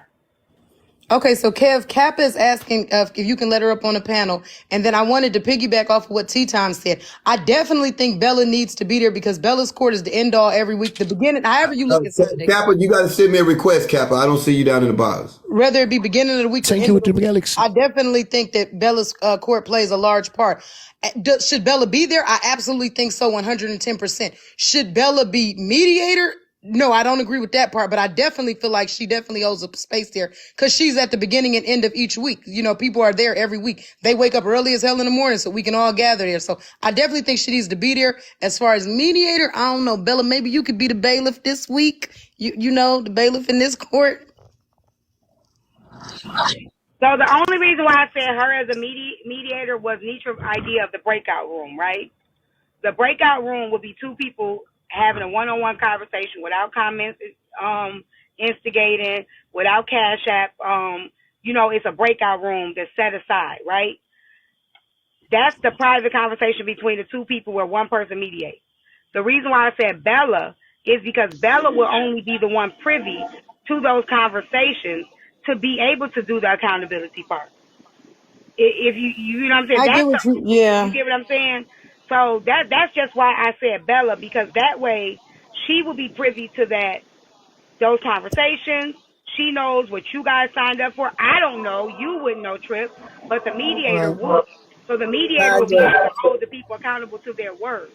Okay, so Kev, Kappa is asking if you can let her up on the panel. And then I wanted to piggyback off of what T-Time said. I definitely think Bella needs to be there because Bella's court is the end all every week. The beginning, however you look at Sunday. Kappa, you got to send me a request, Kappa. I don't see you down in the box. Whether it be beginning of the week or end of the week, I definitely think that Bella's court plays a large part. Should Bella be there? I absolutely think so, 110%. Should Bella be mediator? No, I don't agree with that part, but I definitely feel like she definitely holds a space there because she's at the beginning and end of each week. You know, people are there every week. They wake up early as hell in the morning so we can all gather there. So I definitely think she needs to be there. As far as mediator, I don't know. Bella, maybe you could be the bailiff this week. You know, the bailiff in this court. So the only reason why I said her as a mediator was Nitra's idea of the breakout room, right? The breakout room will be two people having a one-on-one conversation without comments, instigating, without Cash App. It's a breakout room that's set aside, right? That's the private conversation between the two people where one person mediates. The reason why I said Bella is because Bella will only be the one privy to those conversations to be able to do the accountability part. If you know what I'm saying? I get what You get what I'm saying? So that's just why I said Bella, because that way she will be privy to those conversations. She knows what you guys signed up for. I don't know. You wouldn't know, Trip, but the mediator right. would. So the mediator I will be agree. able to hold the people accountable to their word.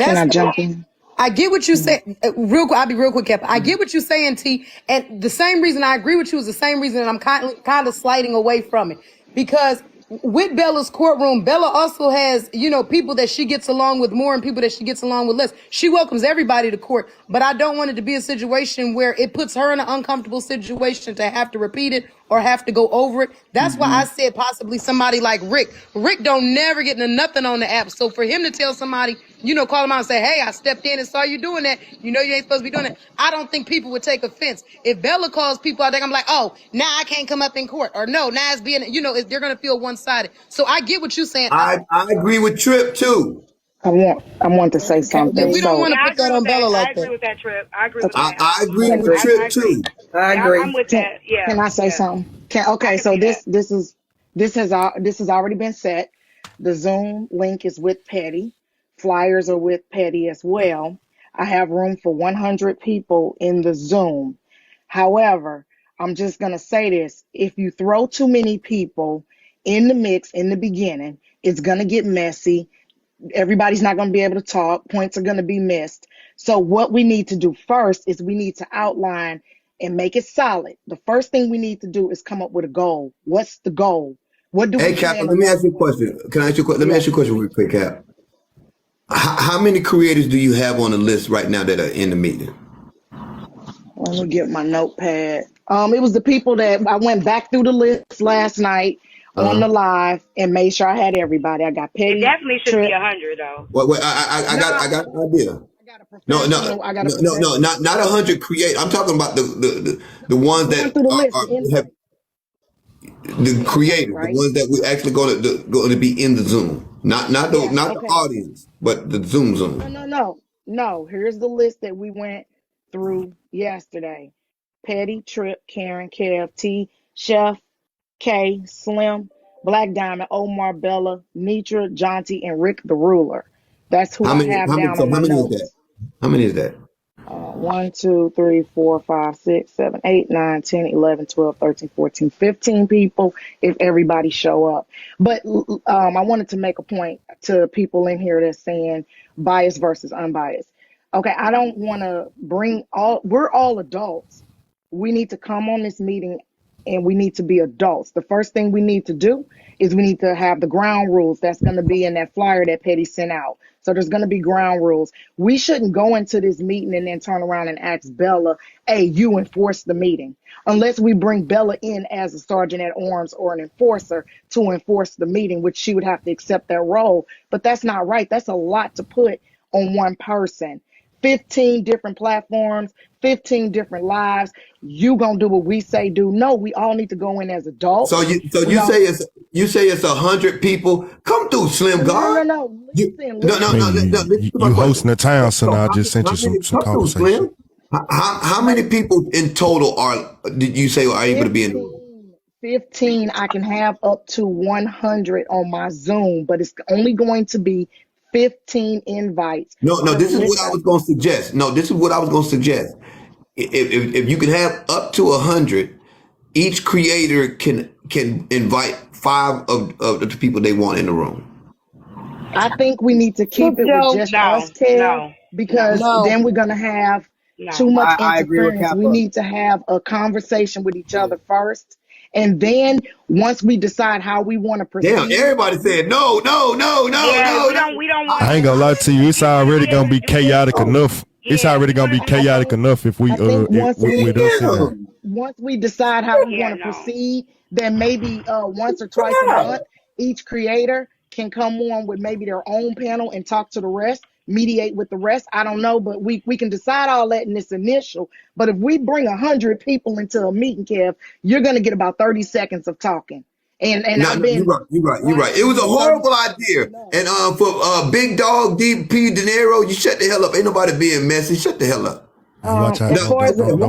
Can That's I cool. jump in? I get what you say. Real quick, I'll be real quick, Kev. I get what you're saying, T. And the same reason I agree with you is the same reason that I'm kind of sliding away from it. Because with Bella's courtroom, Bella also has, people that she gets along with more and people that she gets along with less. She welcomes everybody to court, but I don't want it to be a situation where it puts her in an uncomfortable situation to have to repeat it or have to go over it. That's why I said possibly somebody like Rick. Rick don't never get into nothing on the app. So for him to tell somebody, call him out and say, hey, I stepped in and saw you doing that. You ain't supposed to be doing that. I don't think people would take offense. If Bella calls people out, I'm like, oh, now I can't come up in court. Or no, now it's being, they're going to feel one-sided. So I get what you're saying. I agree with Trip too. I want to say We something. don't want So to Yeah, I put agree that with on that. Bella I like agree that. with that, Trip. I agree with that. I agree can, with Trip I agree. too. I Yeah, agree. I'm with can that. Yeah. can I say Yeah. something? I Okay, can so see that. this has already been set. The Zoom link is with Petty. Flyers are with Petty as well. I have room for 100 people in the Zoom. However, I'm just going to say this. If you throw too many people in the mix in the beginning, it's going to get messy. Everybody's not going to be able to talk. Points are going to be missed. So what we need to do first is we need to outline and make it solid. The first thing we need to do is come up with a goal. What's the goal? What do we Hey, Cap, plan to let me work ask you a towards? question. Can I ask you a question? Let me Yeah. ask you a question real quick, Cap. How many creators do you have on the list right now that are in the meeting? Let me get my notepad. It was the people that I went back through the list last night on Uh-huh. the live and made sure I had everybody. I got It Petty, definitely should be Trip. 100 though. Wait, Nah, I got an idea. I got a No, no, professional. I got a no, professional. not 100 create. I'm talking about the ones Going that through the list, the have invite, the the invite, creators, the right? ones that we actually going to be in the Zoom, Yeah. not the Okay. audience, but the Zoom. No. Here's the list that we went through yesterday. Petty, Trip, Karen, Kev, T, Chef, K, Slim, Black Diamond, Omar, Bella, Nitra, Jonty, and Rick the Ruler. That's who How I many? have down So on my how many is that? notes. How many is that? 1, 2, 3, 4, 5, 6, 7, 8, 9, 10, 11, 12, 13, 14, 15 people if everybody show up. But I wanted to make a point to people in here that's saying bias versus unbiased. Okay, I don't want to we're all adults. We need to come on this meeting and we need to be adults. The first thing we need to do is we need to have the ground rules that's going to be in that flyer that Petty sent out. So there's going to be ground rules. We shouldn't go into this meeting and then turn around and ask Bella, hey, you enforce the meeting. Unless we bring Bella in as a sergeant at arms or an enforcer to enforce the meeting, which she would have to accept that role. But that's not right. That's a lot to put on one person. 15 different platforms, 15 different lives. You gonna do what we say do. No, we all need to go in as So adults. you say it's 100 people. Come through, Slim God. No. You, Listen, I listen. no. mean, Listen to my you hosting question. the town, so So now I just sent you how many some come through, conversation. Slim? How many people in total did you say are able to be in the room? 15, I can have up to 100 on my Zoom, but it's only going to be 15 invites No. per This is what I list. was going to suggest. No, this is what I was going to suggest. If you can have up to 100, each creator can invite 5 of the people they want in the room. I think we need to keep Look, it with Joe. just us, No, Kev, no, no, because No, then we're going to have too no. much I agree with interference. We Capo. need to have a conversation with each other first. And then once we decide how we want to Damn, proceed, everybody said no. Yeah, we don't want I ain't gonna lie to you. It's we want to already be able gonna to be do it. chaotic enough. It's Yeah, already we gonna want be to be I able chaotic think enough if we I think with us in there. once we decide how we yeah, want to no. proceed, then maybe once or twice a month, each creator can come on with maybe their own panel and talk to the rest, mediate with the rest. I don't know, but we can decide all that in this initial. But if we bring 100 people into a meeting, Kev, you're going to get about 30 seconds of talking. And I've been you're right. It was a horrible idea. And for Big Dog DP De Niro, you shut the hell up. Ain't nobody being messy. Shut the hell up. Watch out. Don't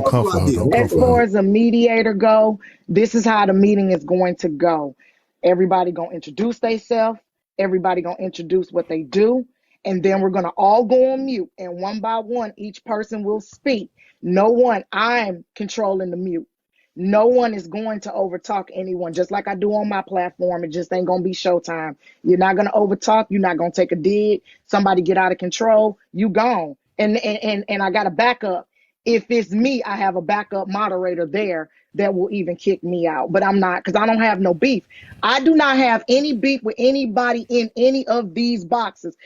come for her. Don't come As for far her. as a mediator go, this is how the meeting is going to go. Everybody gonna introduce themselves. Everybody gonna introduce what they do, and then we're gonna all go on mute. And one by one, each person will speak. I'm controlling the mute. No one is going to overtalk anyone, just like I do on my platform. It just ain't gonna be showtime. You're not gonna overtalk. You're not gonna take a dig. Somebody get out of control, you gone. And I got a backup. If it's me, I have a backup moderator there that will even kick me out. But I'm not, because I don't have no beef. I do not have any beef with anybody in any of these boxes.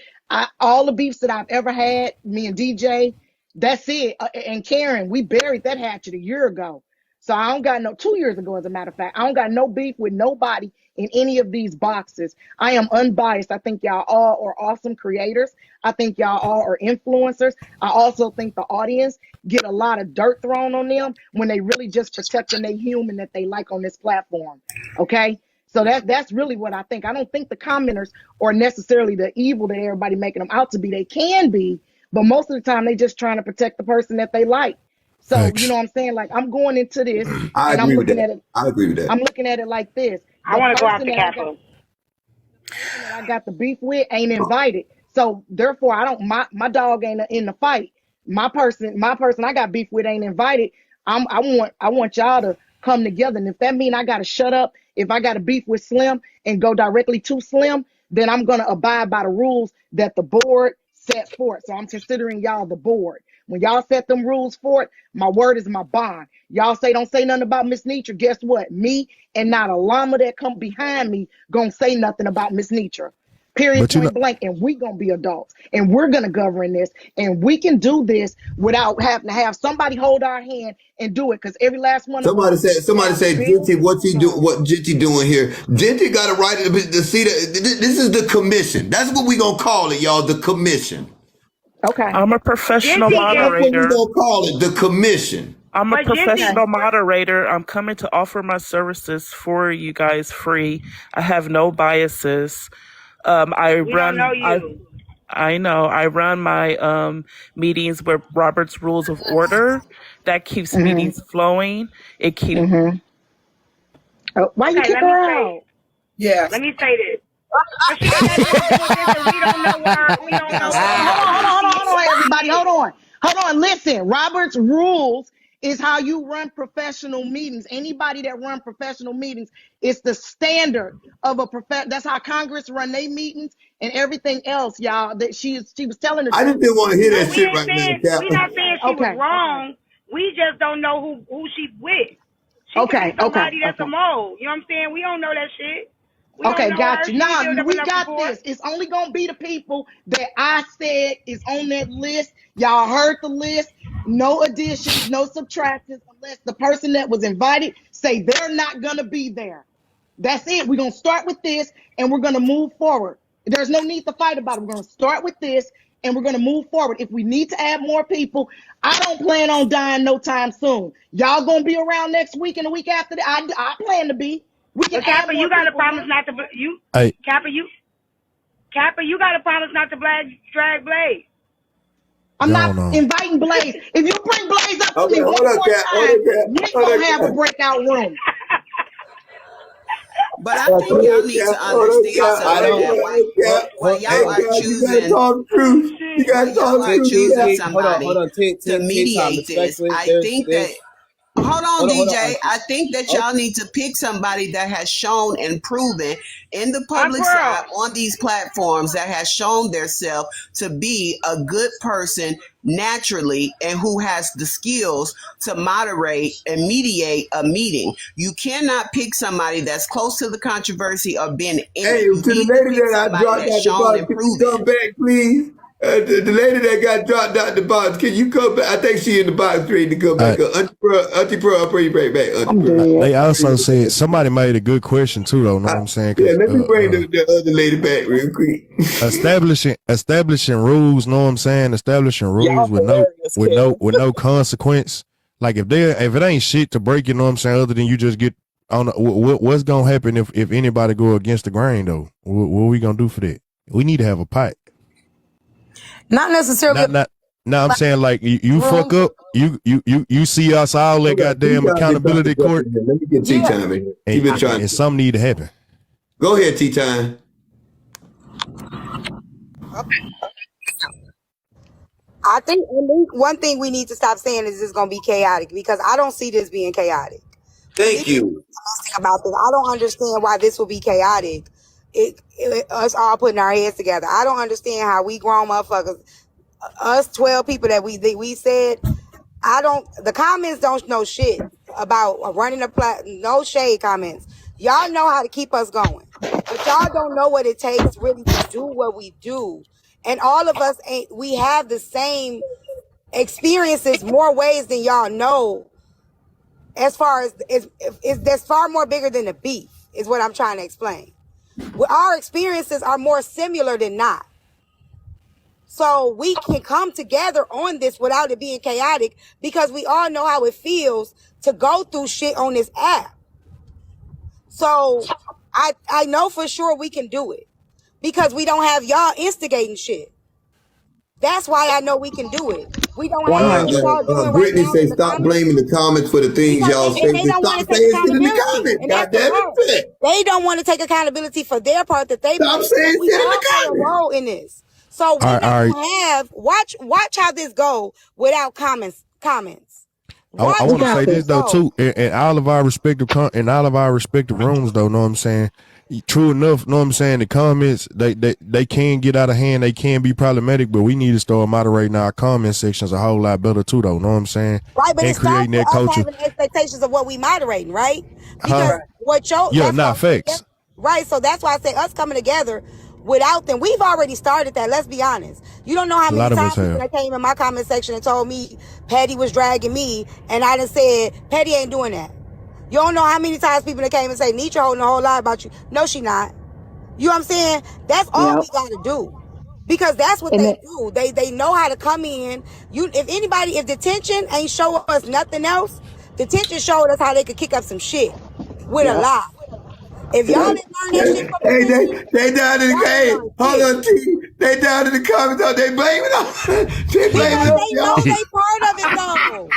All the beefs that I've ever had, me and DJ, that's it. And Karen, we buried that hatchet a year ago. So I don't got 2 years ago, as a matter of fact, I don't got no beef with nobody in any of these boxes. I am unbiased. I think y'all all are awesome creators. I think y'all all are influencers. I also think the audience get a lot of dirt thrown on them when they really just protecting their human that they like on this platform. Okay? So that's really what I think. I don't think the commenters are necessarily the evil that everybody making them out to be. They can be, but most of the time they just trying to protect the person that they like. So, Thanks. you know what I'm saying? Like, I'm going into this I and I'm agree with looking that. at it. I agree with that. I'm looking at it like this. I want to go after Capital. That I got the beef with ain't invited. So therefore my dog ain't in the fight. My person I got beef with ain't invited. I want y'all to come together. And if that mean I gotta shut up, if I got a beef with Slim and go directly to Slim, then I'm gonna abide by the rules that the board set forth. So I'm considering y'all the board. When y'all set them rules for it, my word is my bond. Y'all say don't say nothing about Miss Nitra. Guess what? Me and not a llama that come behind me gonna say nothing about Miss Nitra. Period, point blank. And we gonna be adults. And we're gonna govern this. And we can do this without having to have somebody hold our hand and do it. Because every last one of us. Somebody said, Genty, what Genty doing here? Genty got a right to see that. This is the commission. That's what we gonna call it, y'all. The commission. Okay. I'm a professional moderator. That's what we gonna call it, the commission. I'm a professional moderator. I'm coming to offer my services for you guys free. I have no biases. Don't know you. I know. I run my meetings with Robert's Rules of Order. That keeps meetings flowing. It keeps. Why you kick her out? Yeah. Let me say this. We don't know her. We don't know her. Hold on, everybody. Hold on. Listen, Robert's Rules is how you run professional meetings. Anybody that run professional meetings, it's the standard of a that's how Congress run their meetings and everything else, y'all. That she was telling us. I just didn't want to hear that shit right now, We're not saying she was wrong. We just don't know who she's with. She could be somebody that's a mole. You know what I'm saying? We don't know that shit. Okay, got you. Nah, we got this. It's only gonna be the people that I said is on that list. Y'all heard the list. No additions, no subtractions, unless the person that was invited say they're not gonna be there. That's it. We're gonna start with this and we're gonna move forward. There's no need to fight about it. We're gonna start with this and we're gonna move forward. If we need to add more people, I don't plan on dying no time soon. Y'all gonna be around next week and the week after that. I plan to be. We can Kappa, you gotta promise not to Kappa, you gotta promise not to drag Blaze. I'm not inviting Blaze. If you bring Blaze up to me one more time, we're gonna have a breakout room. But I think y'all need to understand something. While y'all are choosing somebody to mediate this, I think that. Hold on, DJ. I think that y'all need to pick somebody that has shown and proven in the public side on these platforms that has shown theirself to be a good person naturally and who has the skills to moderate and mediate a meeting. You cannot pick somebody that's close to the controversy or been in it. Hey, to the lady that I dropped out the bus, come back, please. The lady that got dropped out the box, can you come back? I think she in the box ready to come back up. Auntie Pearl, I'll bring you right back. I'm dead. They also said somebody made a good question too, though. Know what I'm saying? Yeah, let me bring the other lady back real quick. establishing rules. Know what I'm saying? Establishing rules with no consequence. Like if it ain't shit to break, you know what I'm saying? Other than you just get on. What's gonna happen if anybody go against the grain though? What we gonna do for that? We need to have a pipe. Not necessarily. No, I'm saying like you fuck up, you see us all that goddamn accountability court. Let me get tea time in here. And something need to happen. Go ahead, tea time. I think one thing we need to stop saying is it's going to be chaotic, because I don't see this being chaotic. Thank you. About this, I don't understand why this will be chaotic. Us all putting our heads together. I don't understand how we grown motherfuckers, us 12 people that we said. The comments don't know shit about running no shade comments. Y'all know how to keep us going, but y'all don't know what it takes really to do what we do. And all of us we have the same experiences more ways than y'all know. As far as that's far more bigger than the beef is what I'm trying to explain. Our experiences are more similar than not. So we can come together on this without it being chaotic, because we all know how it feels to go through shit on this app. So I know for sure we can do it, because we don't have y'all instigating shit. That's why I know we can do it. We don't have what y'all doing Brittany right now. say stop blaming the comments for the things y'all say. They don't want to take accountability. God damn it. They don't want to take accountability for their part that they stop saying we shit in all the play a comments. role in this. So we don't have watch how this go without comments. I want to say this though too, in all of our respective rooms though. Know what I'm saying? True enough, know what I'm saying? The comments they can get out of hand, they can be problematic, but we need to start moderating our comment sections a whole lot better too, though. Know what I'm saying? Right, but and it's creating that culture. Having expectations of what we moderating, right? Because facts. Right, so that's why I say us coming together without them. We've already started that. Let's be honest. You don't know how many times people that came in my comment section and told me Patty was dragging me, and I done said Patty ain't doing that. You don't know how many times people that came and say Nietzsche holding a whole lot about you. No, she not. You know what I'm saying? That's all we got to do, because that's what they do. They know how to come in. If detention ain't show us nothing else, detention showed us how they could kick up some shit with a lie. If y'all didn't learn that shit from detention, they down in the game. Hold on, T. They down in the comments. They blame it on. They blame it on. They know they part of it though.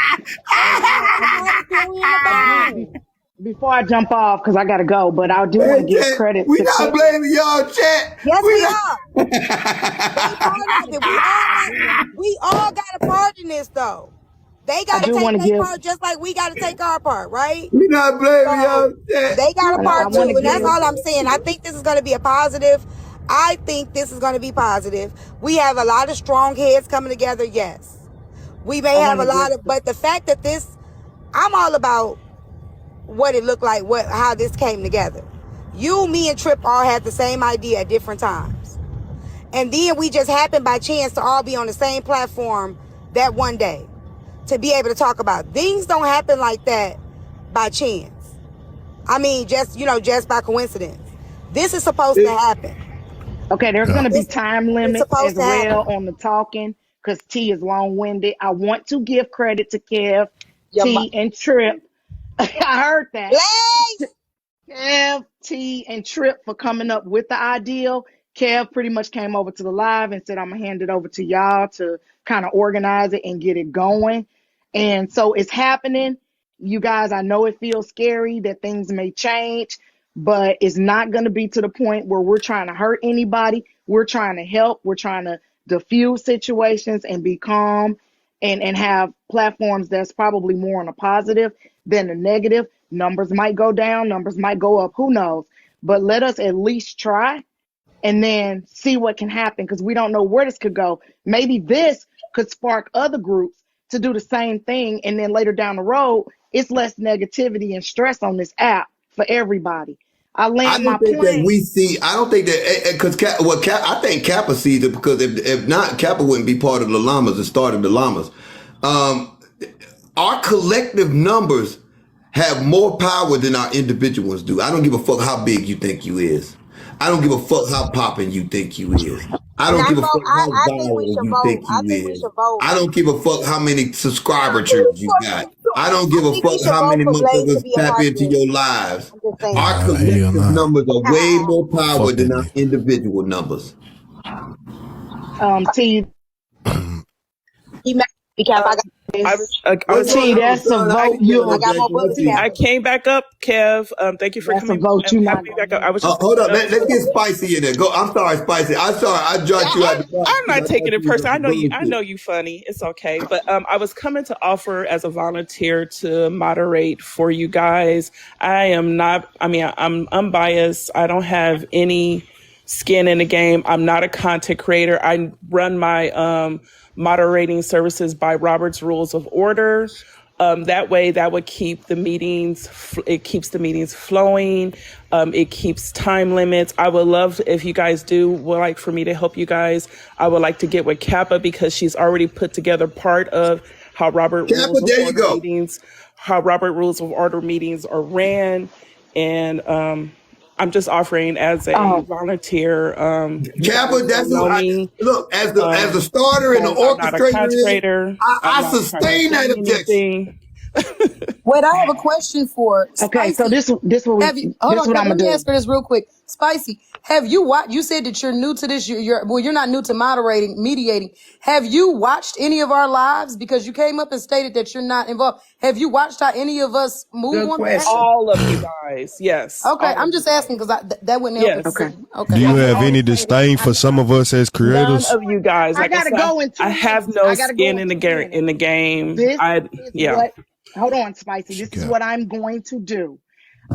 Before I jump off, because I gotta go, but I do want to give credit. We not blaming y'all, chat. Yes, we are. They part of it. We all got a part in this though. They got to take their part just like we got to take our part, right? We not blaming y'all, chat. They got a part too, and that's all I'm saying. I think this is going to be a positive. I think this is going to be positive. We have a lot of strong heads coming together. Yes, we may have a lot of, but the fact that I'm all about what it looked like, how this came together. You, me, and Trip all had the same idea at different times, and then we just happened by chance to all be on the same platform that one day to be able to talk about. Things don't happen like that by chance. I mean, just by coincidence. This is supposed to happen. Okay, there's going to be time limits as well on the talking, because T is long-winded. I want to give credit to Kev, T, and Trip. I heard that. Kev, T, and Trip for coming up with the ideal. Kev pretty much came over to the live and said, I'm going to hand it over to y'all to kind of organize it and get it going. And so it's happening. You guys, I know it feels scary that things may change, but it's not going to be to the point where we're trying to hurt anybody. We're trying to help. We're trying to diffuse situations and be calm and have platforms that's probably more on a positive than a negative. Numbers might go down. Numbers might go up. Who knows? But let us at least try and then see what can happen, because we don't know where this could go. Maybe this could spark other groups to do the same thing, and then later down the road, it's less negativity and stress on this app for everybody. I I land my don't think that plane. we see. I don't think that because I think Kappa sees it because if not, Kappa wouldn't be part of the llamas and started the llamas. Our collective numbers have more power than our individual ones do. I don't give a fuck how big you think you is. I don't give a fuck how popping you think you is. I And don't I give a vote. fuck how I think we viral should you vote. think I you think we is. should vote. I don't give a fuck how many subscriber churns you got. I don't give I a think we fuck should how vote many for Blaze to motherfuckers be a tap into moderator. your lives. I'm just saying. Our Hell collective nah. numbers are way more power Fuck that than our nigga. individual numbers. T, He mad because I got I this. was, I What's was, T, going on, that's a son? How vote. you doing, I got more Objection? bullets Let's than see. I Kappa. came back up, Kev. Thank you for That's a coming vote and you having not me gonna back up. I get. was just Hold coming up. up Let's get Spicy in there. Go. I'm sorry, Spicy. I'm sorry. I dropped you out the box I'm not because I thought taking it you was on personally. some I know bullshit. you funny. It's okay. But I was coming to offer as a volunteer to moderate for you guys. I am not, I mean, I'm unbiased. I don't have any skin in the game. I'm not a content creator. I run my moderating services by Robert's Rules of Order. That way, that would keep the meetings. It keeps the meetings flowing. It keeps time limits. I would love if you guys would like for me to help you guys. I would like to get with Kappa because she's already put together part of how Kappa, there you go. Robert Rules of Order meetings are ran, and I'm just offering as a volunteer. You Kappa, guys that's don't who know I me. look as the starter and the I'm not a orchestrator is. concentrator. I'm I not trying to sustain that gain objection. anything. Wait, I have a question for Okay, so Spicy. this what Have you? Hold on, what I'm let gonna me do. ask her this real quick. Spicy, have you watched? You said that you're new to this. You're not new to mediating. Have you watched any of our lives? Because you came up and stated that you're not involved. Have you watched how any of us move Good on the app? question. All of you guys, yes. Okay, All I'm of just you asking guys. because that wouldn't help Yes. if Okay. okay. Do you I can have only any say this. disdain for some of us as None creators? of you guys. I Like I gotta said, go in I 2 have minutes. no I gotta go skin in in the 2 minutes. game. This is Yeah. what. Hold on, Spicy. She This is got. what I'm going to do.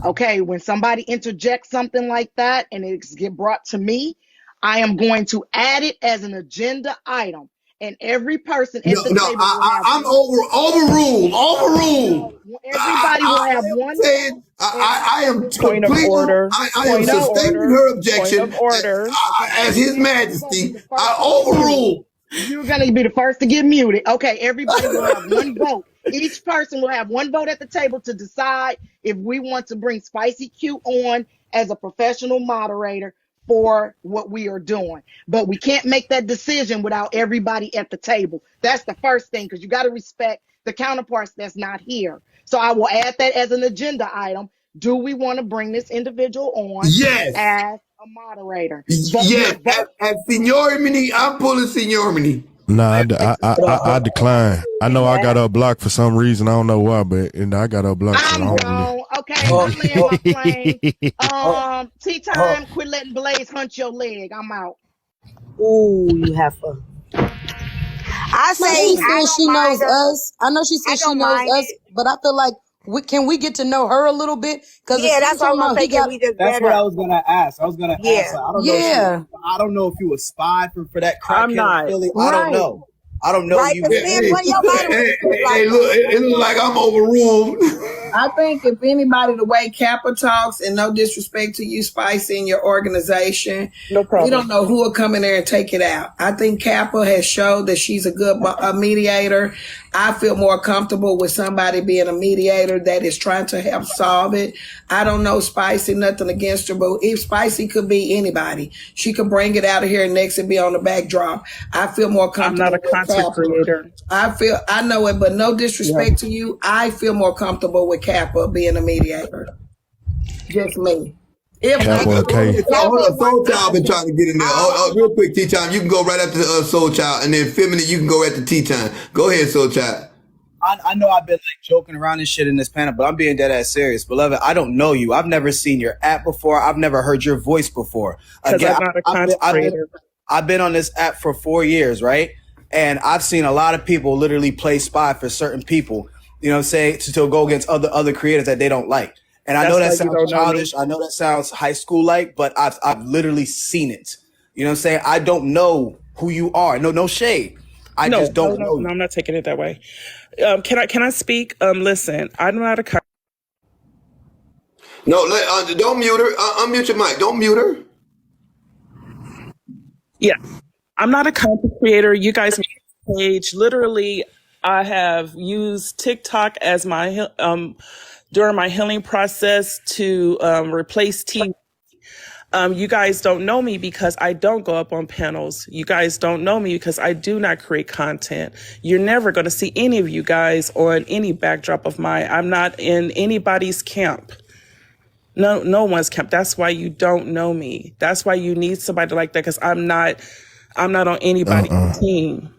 Okay, when somebody interjects something like that and it's get brought to me, I am going to add it as an agenda item, and every person No, at the no, table will have I'm overruled. no. Everybody will have I am one saying vote, and I am Point of completely. order. I am Point of no. sustaining order. her Point objection of order. Okay, as His you're gonna be Majesty. the first I to get muted. overrule. You're gonna be the first to get muted. Okay, everybody will have one vote. Each person will have one vote at the table to decide if we want to bring Spicy Q on as a professional moderator for what we are doing. But we can't make that decision without everybody at the table. That's the first thing, because you got to respect the counterparts that's not here. So I will add that as an agenda item. Do we want to bring this individual on Yes, as a moderator? yes. At seniority, I'm pulling seniority. Nah, I So decline. I know I got her blocked for some reason. I don't know why, but I got her blocked. So I I'm don't really. gone. Okay, I land my plane. Tea Oh, time. Quit letting Blaze hunt your leg. I'm out. Ooh, you have fun. I No, say she I said don't she knows mind her. us. I know she I said she don't knows mind us, it. but I feel like can we get to know her a little bit? Because if Yeah, you that's what I talking was about gonna he say. Can got we just that's let what I her? was gonna ask. I was gonna ask. Yeah. Like, I don't know. yeah. I don't know if you was spy for that I'm crackhead in not. Philly. I don't Right. know. I don't know Right, you. but Hey, then one of your moderators could be like, look, it looks like I'm overruled. I think if anybody, the way Kappa talks, and no disrespect to you, Spicy, and your organization, No we problem. don't know who will come in there and take it out. I think Kappa has showed that she's a good mediator. I feel more comfortable with somebody being a mediator that is trying to help solve it. I don't know Spicy, nothing against her, but if Spicy could be anybody, she could bring it out of here next and be on the backdrop. I feel more I'm not comfortable a with content Kappa. creator. I know it, but no disrespect to you. I feel more comfortable with Kappa being a mediator. Just me. If And I Kappa, okay. Hold on, Soul Child been trying to get in there. Real quick, Tea Time. You can go right after Soul Child, and then Feminine, you can go after Tea Time. Go ahead, Soul Child. I know I've been like joking around and shit in this panel, but I'm being dead ass serious. Beloved, I don't know you. I've never seen your app before. I've never heard your voice before. Because Again, I'm not a content creator. I've been on this app for 4 years, right? And I've seen a lot of people literally play spy for certain people, you know what I'm saying, to go against other creators that they don't like. And I know that sounds childish. I know that sounds high school like, but I've literally seen it. You know what I'm saying? I don't know who you are. No shade. I just don't know. No, I'm not taking it that way. Can I speak? Listen, I'm not a No, don't mute her. Unmute your mic. Don't mute her. Yeah, I'm not a content creator. You guys page. Literally, I have used TikTok as my during my healing process to replace TV. You guys don't know me because I don't go up on panels. You guys don't know me because I do not create content. You're never going to see any of you guys on any backdrop of mine. I'm not in anybody's camp. No one's camp. That's why you don't know me. That's why you need somebody like that, because I'm not on anybody's team.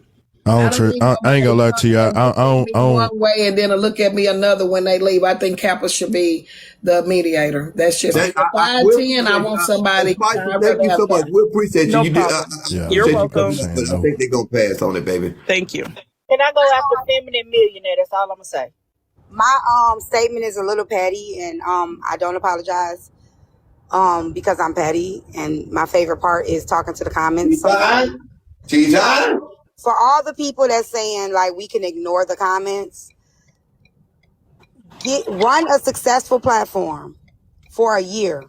I ain't gonna lie to you. I don't. One way and then look at me another when they leave. I think Kappa should be the mediator. That's just 5-10. I want somebody. Thank you so much. We appreciate you. No you problem. You're welcome. I think they're gonna pass on it, baby. Thank you. Can I go after feminine millionaire? That's all I'm gonna say. My statement is a little petty, and I don't apologize because I'm petty, and my favorite part is talking to the comments. T-Time. For all the people that's saying like we can ignore the comments, run a successful platform for a year,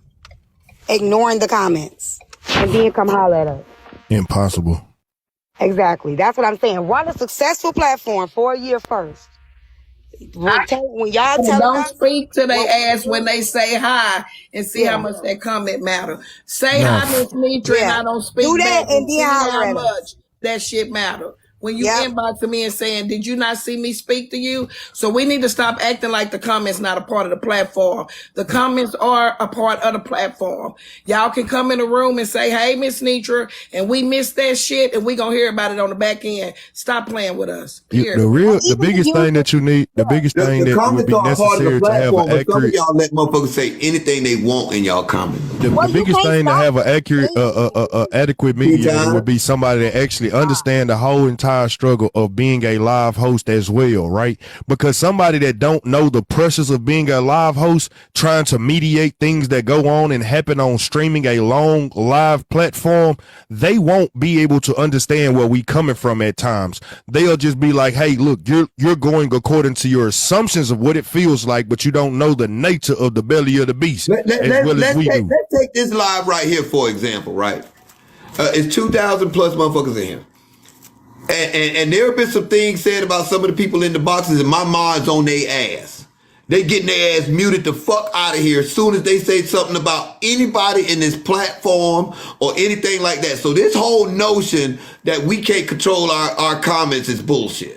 ignoring the comments, and then come holler at us. Impossible. Exactly. That's what I'm saying. Run a successful platform for a year first. When y'all tell don't speak to their ass when they say hi and see how much that comment matter. Say hi, Miss Nitra, and I don't speak. Do that back and see then how holler at much us. that shit matter. When you inbox me and saying, did you not see me speak to you? So we need to stop acting like the comments not a part of the platform. The comments are a part of the platform. Y'all can come in the room and say, hey, Miss Nitra, and we missed that shit, and we gonna hear about it on the back end. Stop playing with us. The biggest thing that you need, the biggest thing that would be necessary to have an accurate. Some of y'all let motherfuckers say anything they want in y'all comments. The biggest thing to have an accurate, adequate mediator would be somebody that actually understand the whole entire struggle of being a live host as well, right? Because somebody that don't know the pressures of being a live host, trying to mediate things that go on and happen on streaming a long live platform, they won't be able to understand where we coming from at times. They'll just be like, hey, look, you're going according to your assumptions of what it feels like, but you don't know the nature of the belly of the beast Let's take this live right here, for example, right? It's 2,000 plus motherfuckers in here. And there have been some things said about some of the people in the boxes, and my mind's on their ass. They getting their ass muted the fuck out of here as soon as they say something about anybody in this platform or anything like that. So this whole notion that we can't control our comments is bullshit.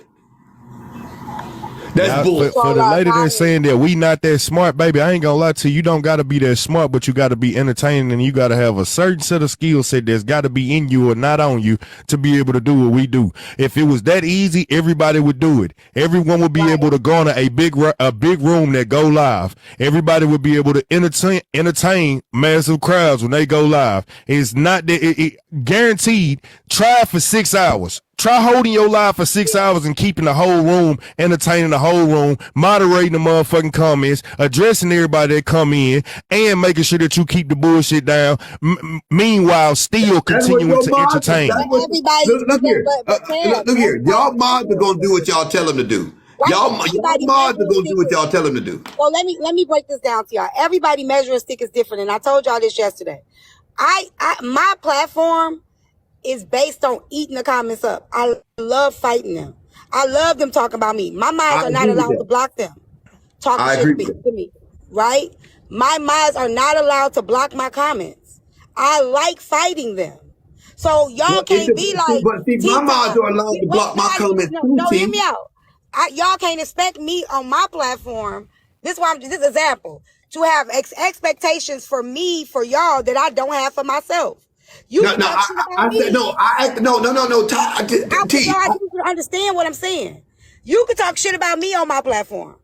That's bullshit. For the lady that's saying that we not that smart, baby, I ain't gonna lie to you. You don't gotta be that smart, but you gotta be entertaining, and you gotta have a certain set of skill set that's gotta be in you or not on you to be able to do what we do. If it was that easy, everybody would do it. Everyone would be able to garner a big room that go live. Everybody would be able to entertain massive crowds when they go live. It's not that it guaranteed. Try for 6 hours. Try holding your live for 6 hours and keeping the whole room, entertaining the whole room, moderating the motherfucking comments, addressing everybody that come in, and making sure that you keep the bullshit down. Meanwhile, still continuing to entertain. Look here. Y'all mods are gonna do what y'all tell them to do. Y'all mods are gonna do what y'all tell them to do. So let me break this down to y'all. Everybody measuring stick is different, and I told y'all this yesterday. My platform is based on eating the comments up. I love fighting them. I love them talking about me. My mods are not allowed to block them. Talking shit to me, right? My mods are not allowed to block my comments. I like fighting them. So y'all can't be like. But see, my mods are allowed to block my comments too. No, hear me out. Y'all can't expect me on my platform. This example to have expectations for me for y'all that I don't have for myself. You I need you to understand what I'm saying. You can talk shit about me on my platform,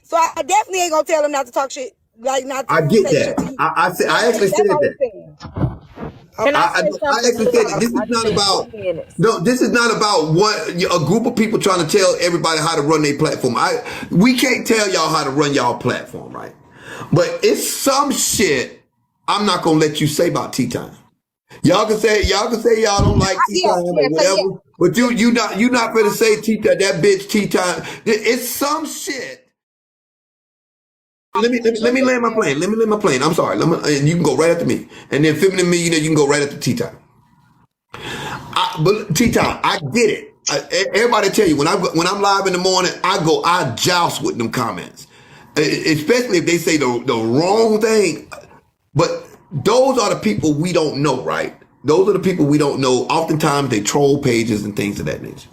so I definitely ain't gonna tell them not to talk shit. Like not. I get that. I actually said that. I actually said that. This is not about. No, this is not about a group of people trying to tell everybody how to run their platform. We can't tell y'all how to run y'all platform, right? But it's some shit I'm not gonna let you say about T-Time. Y'all can say y'all don't like T-Time or whatever, but you not gonna say T-Time, that bitch T-Time. It's some shit Let me land my plane. Let me land my plane. I'm sorry. And you can go right after me. And then Feminine Millionaire, you can go right after Tea Time. But Tea Time, I get it. Everybody tell you when I'm live in the morning, I joust with them comments, especially if they say the wrong thing. But those are the people we don't know, right? Those are the people we don't know. Oftentimes they troll pages and things of that nature.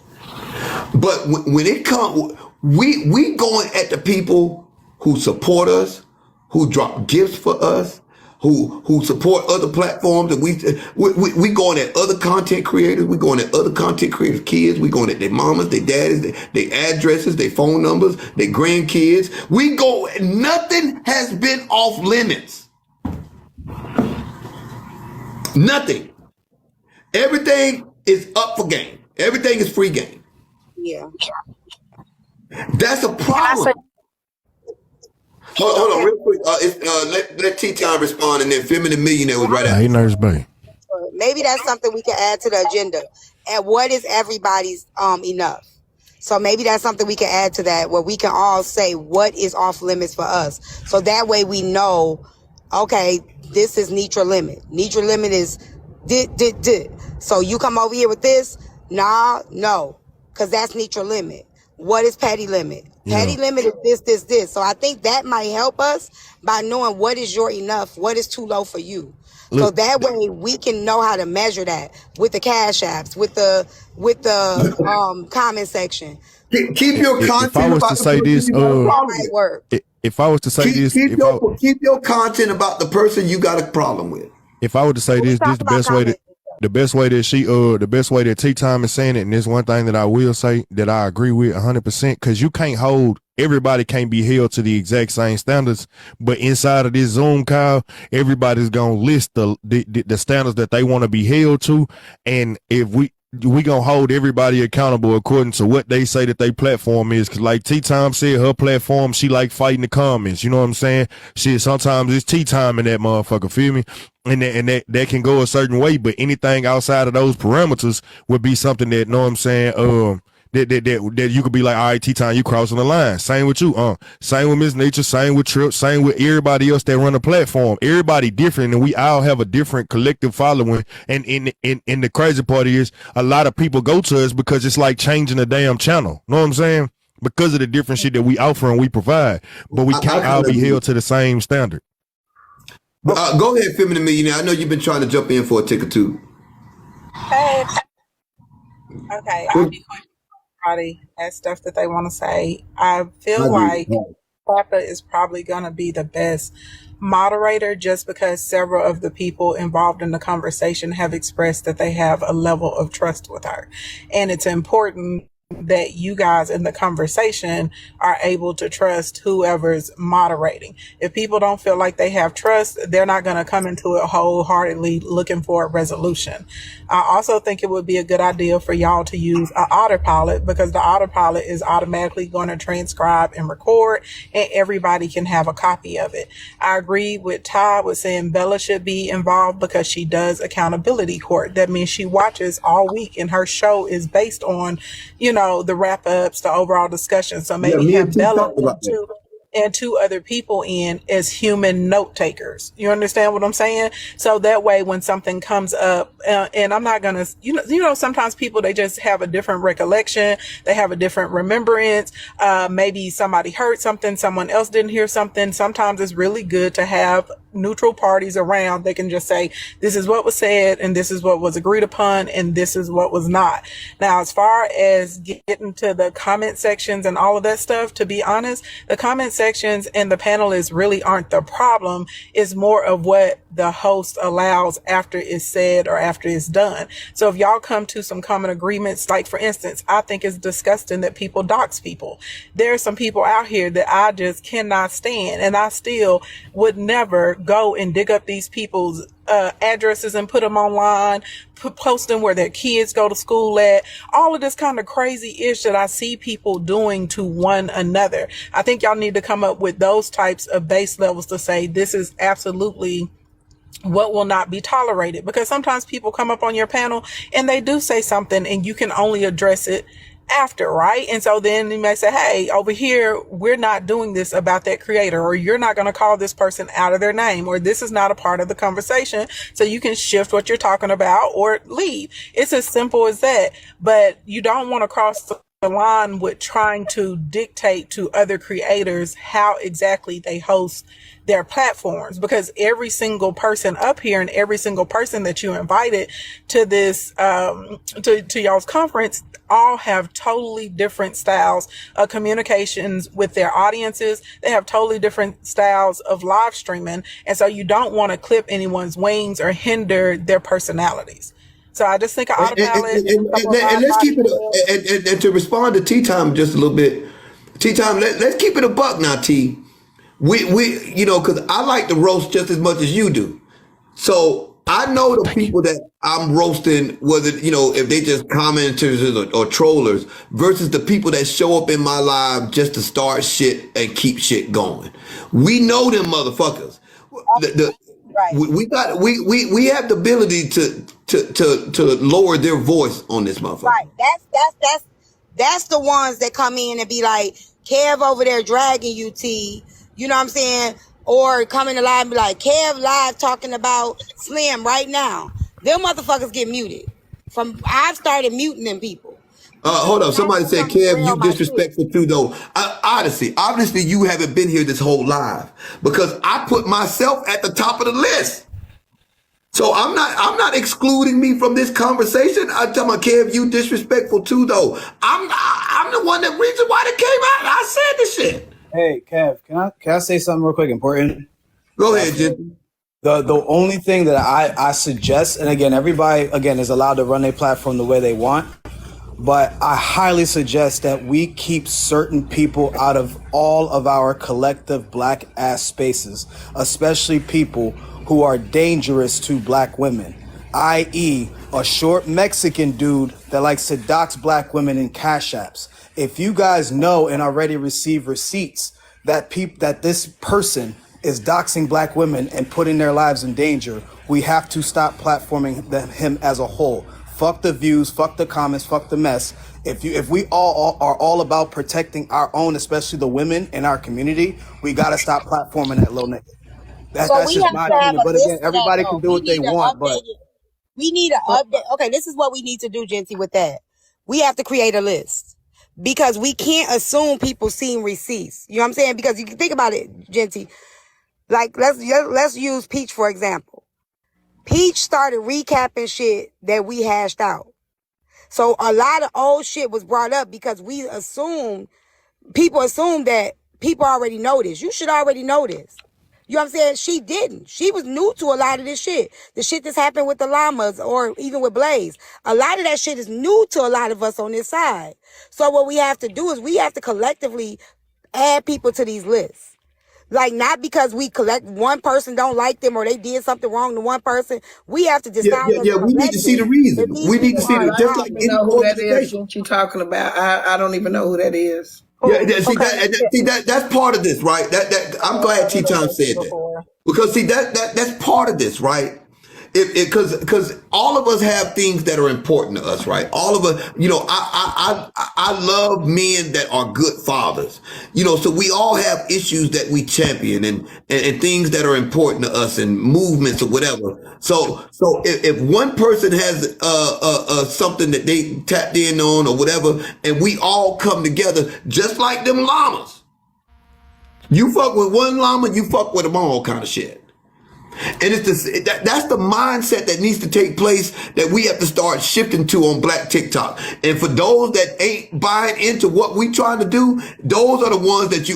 But when it comes, we going at the people who support us, who drop gifts for us, who support other platforms, and we going at other content creators, we going at other content creators' kids, we going at their mamas, their daddies, their addresses, their phone numbers, their grandkids. Nothing has been off limits. Nothing. Everything is up for game. Everything is free game. Yeah. That's a problem. Hold on, real quick. Let T-Time respond, and then Feminine Millionaire was right Hey, after. nurse Bay. Maybe that's something we can add to the agenda. And what is everybody's enough? So maybe that's something we can add to that, where we can all say what is off limits for us. So that way we know, okay, this is Nitra limit. Nitra limit is did. So you come over here with this? Nah, no. Because that's Nitra limit. What is petty limit? Petty limit is this. So I think that might help us by knowing what is your enough, what is too low for you. So that way we can know how to measure that with the cash apps, with the comment section. Keep your content. If I was to say this, if I was to say this, keep your content about the person you got a problem with. If I were to say this the best way that the best way that T-Time is saying it, and there's one thing that I will say that I agree with 100%, because you can't everybody can't be held to the exact same standards, but inside of this Zoom call, everybody's gonna list the standards that they want to be held to, and if we gonna hold everybody accountable according to what they say that their platform is. Cause like T-Time said, her platform, she like fighting the comments. You know what I'm saying? Sometimes it's T-Time in that motherfucker, feel me? And that can go a certain way, but anything outside of those parameters would be something that, know what I'm saying, that you could be like, all right, T-Time, you crossing the line. Same with you, same with Miss Nature, same with Trip, same with everybody else that run a platform. Everybody different, and we all have a different collective following. And in the crazy part is, a lot of people go to us because it's like changing the damn channel. Know what I'm saying? Because of the different shit that we offer and we provide, but we can't all be held to the same standard. Go ahead, Feminine Millionaire. I know you've been trying to jump in for a tick or two. Hey. Okay, I'll be quick. Everybody has stuff that they want to say. I feel like Papa is probably going to be the best moderator, just because several of the people involved in the conversation have expressed that they have a level of trust with her. And it's important that you guys in the conversation are able to trust whoever's moderating. If people don't feel like they have trust, they're not going to come into it wholeheartedly looking for a resolution. I also think it would be a good idea for y'all to use an autopilot, because the autopilot is automatically going to transcribe and record, and everybody can have a copy of it. I agree with Todd with saying Bella should be involved, because she does accountability court. That means she watches all week, and her show is based on, the wrap ups, the overall discussion. So maybe have Bella and two other people in as human note takers. You understand what I'm saying? So that way, when something comes up, and I'm not going to, sometimes people, they just have a different recollection. They have a different remembrance. Maybe somebody heard something, someone else didn't hear something. Sometimes it's really good to have neutral parties around. They can just say, this is what was said, and this is what was agreed upon, and this is what was not. Now, as far as getting to the comment sections and all of that stuff, to be honest, the comment sections and the panelists really aren't the problem. It's more of what the host allows after it's said or after it's done. So if y'all come to some common agreements, like for instance, I think it's disgusting that people dox people. There are some people out here that I just cannot stand, and I still would never go and dig up these people's addresses and put them online, post them where their kids go to school at, all of this kind of crazy ish that I see people doing to one another. I think y'all need to come up with those types of base levels to say this is absolutely what will not be tolerated, because sometimes people come up on your panel and they do say something and you can only address it after, right? And so then you may say, hey, over here, we're not doing this about that creator, or you're not going to call this person out of their name, or this is not a part of the conversation. So you can shift what you're talking about or leave. It's as simple as that. But you don't want to cross the line with trying to dictate to other creators how exactly they host their platforms, because every single person up here and every single person that you invited to this to y'all's conference all have totally different styles of communications with their audiences. They have totally different styles of live streaming, and so you don't want to clip anyone's wings or hinder their personalities. So I just think an autopilot. And let's keep it. And to respond to Tea Time just a little bit, Tea Time. Let's keep it a buck now, T. We you know, because I like to roast just as much as you do. So I know the people that I'm roasting, whether, you know, if they just commenters or trollers, versus the people that show up in my live just to start shit and keep shit going. We know them motherfuckers. Right. We have the ability to lower their voice on this motherfucker. Right. That's the ones that come in and be like, Kev over there dragging you, T. You know what I'm saying? Or coming alive and be like, Kev live talking about Slim right now. Them motherfuckers get muted. I've started muting them people. Hold on. Somebody said, Kev, you disrespectful too, though. Obviously, you haven't been here this whole live because I put myself at the top of the list. So I'm not excluding me from this conversation. I'm telling my Kev, you disrespectful too, though. I'm the one that reason why they came out. I said this shit. Hey, Kev, can I say something real quick important? Go ahead, Jim. The only thing that I suggest, and again, everybody is allowed to run their platform the way they want, but I highly suggest that we keep certain people out of all of our collective black ass spaces, especially people who are dangerous to black women, i.e. a short Mexican dude that likes to dox black women in cash apps. If you guys know and already receive receipts that this person is doxing black women and putting their lives in danger, we have to stop platforming him as a whole. Fuck the views, fuck the comments, fuck the mess. If we all are all about protecting our own, especially the women in our community, we gotta stop platforming that little nigga. That's just my opinion. But again, everybody can do what they want. But we need an update. Okay, this is what we need to do, Genty, with that. We have to create a list. Because we can't assume people seen receipts. You know what I'm saying? Because you can think about it, Genty. Like, let's use Peach, for example. Peach started recapping shit that we hashed out. So a lot of old shit was brought up because people assumed that people already know this. You should already know this. You know what I'm saying? She didn't. She was new to a lot of this shit. The shit that's happened with the llamas or even with Blaze. A lot of that shit is new to a lot of us on this side. So what we have to do is we have to collectively add people to these lists. Like, not because we collect one person don't like them or they did something wrong to one person. We have to decide. Yeah, we need to see the reason. We need to see the, just like any know who that is what you're talking about. I don't even know who that is. Yeah, that's part of this, right? That I'm glad T-Time said that. Because see, that's part of this, right? Because all of us have things that are important to us, right? All of us, you know, I love men that are good fathers, you know, so we all have issues that we champion and things that are important to us and movements or whatever. So if one person has something that they tapped in on or whatever, and we all come together just like them llamas. You fuck with one llama, you fuck with them all kind of shit. And that's the mindset that needs to take place that we have to start shifting to on Black TikTok. And for those that ain't buying into what we trying to do, those are the ones that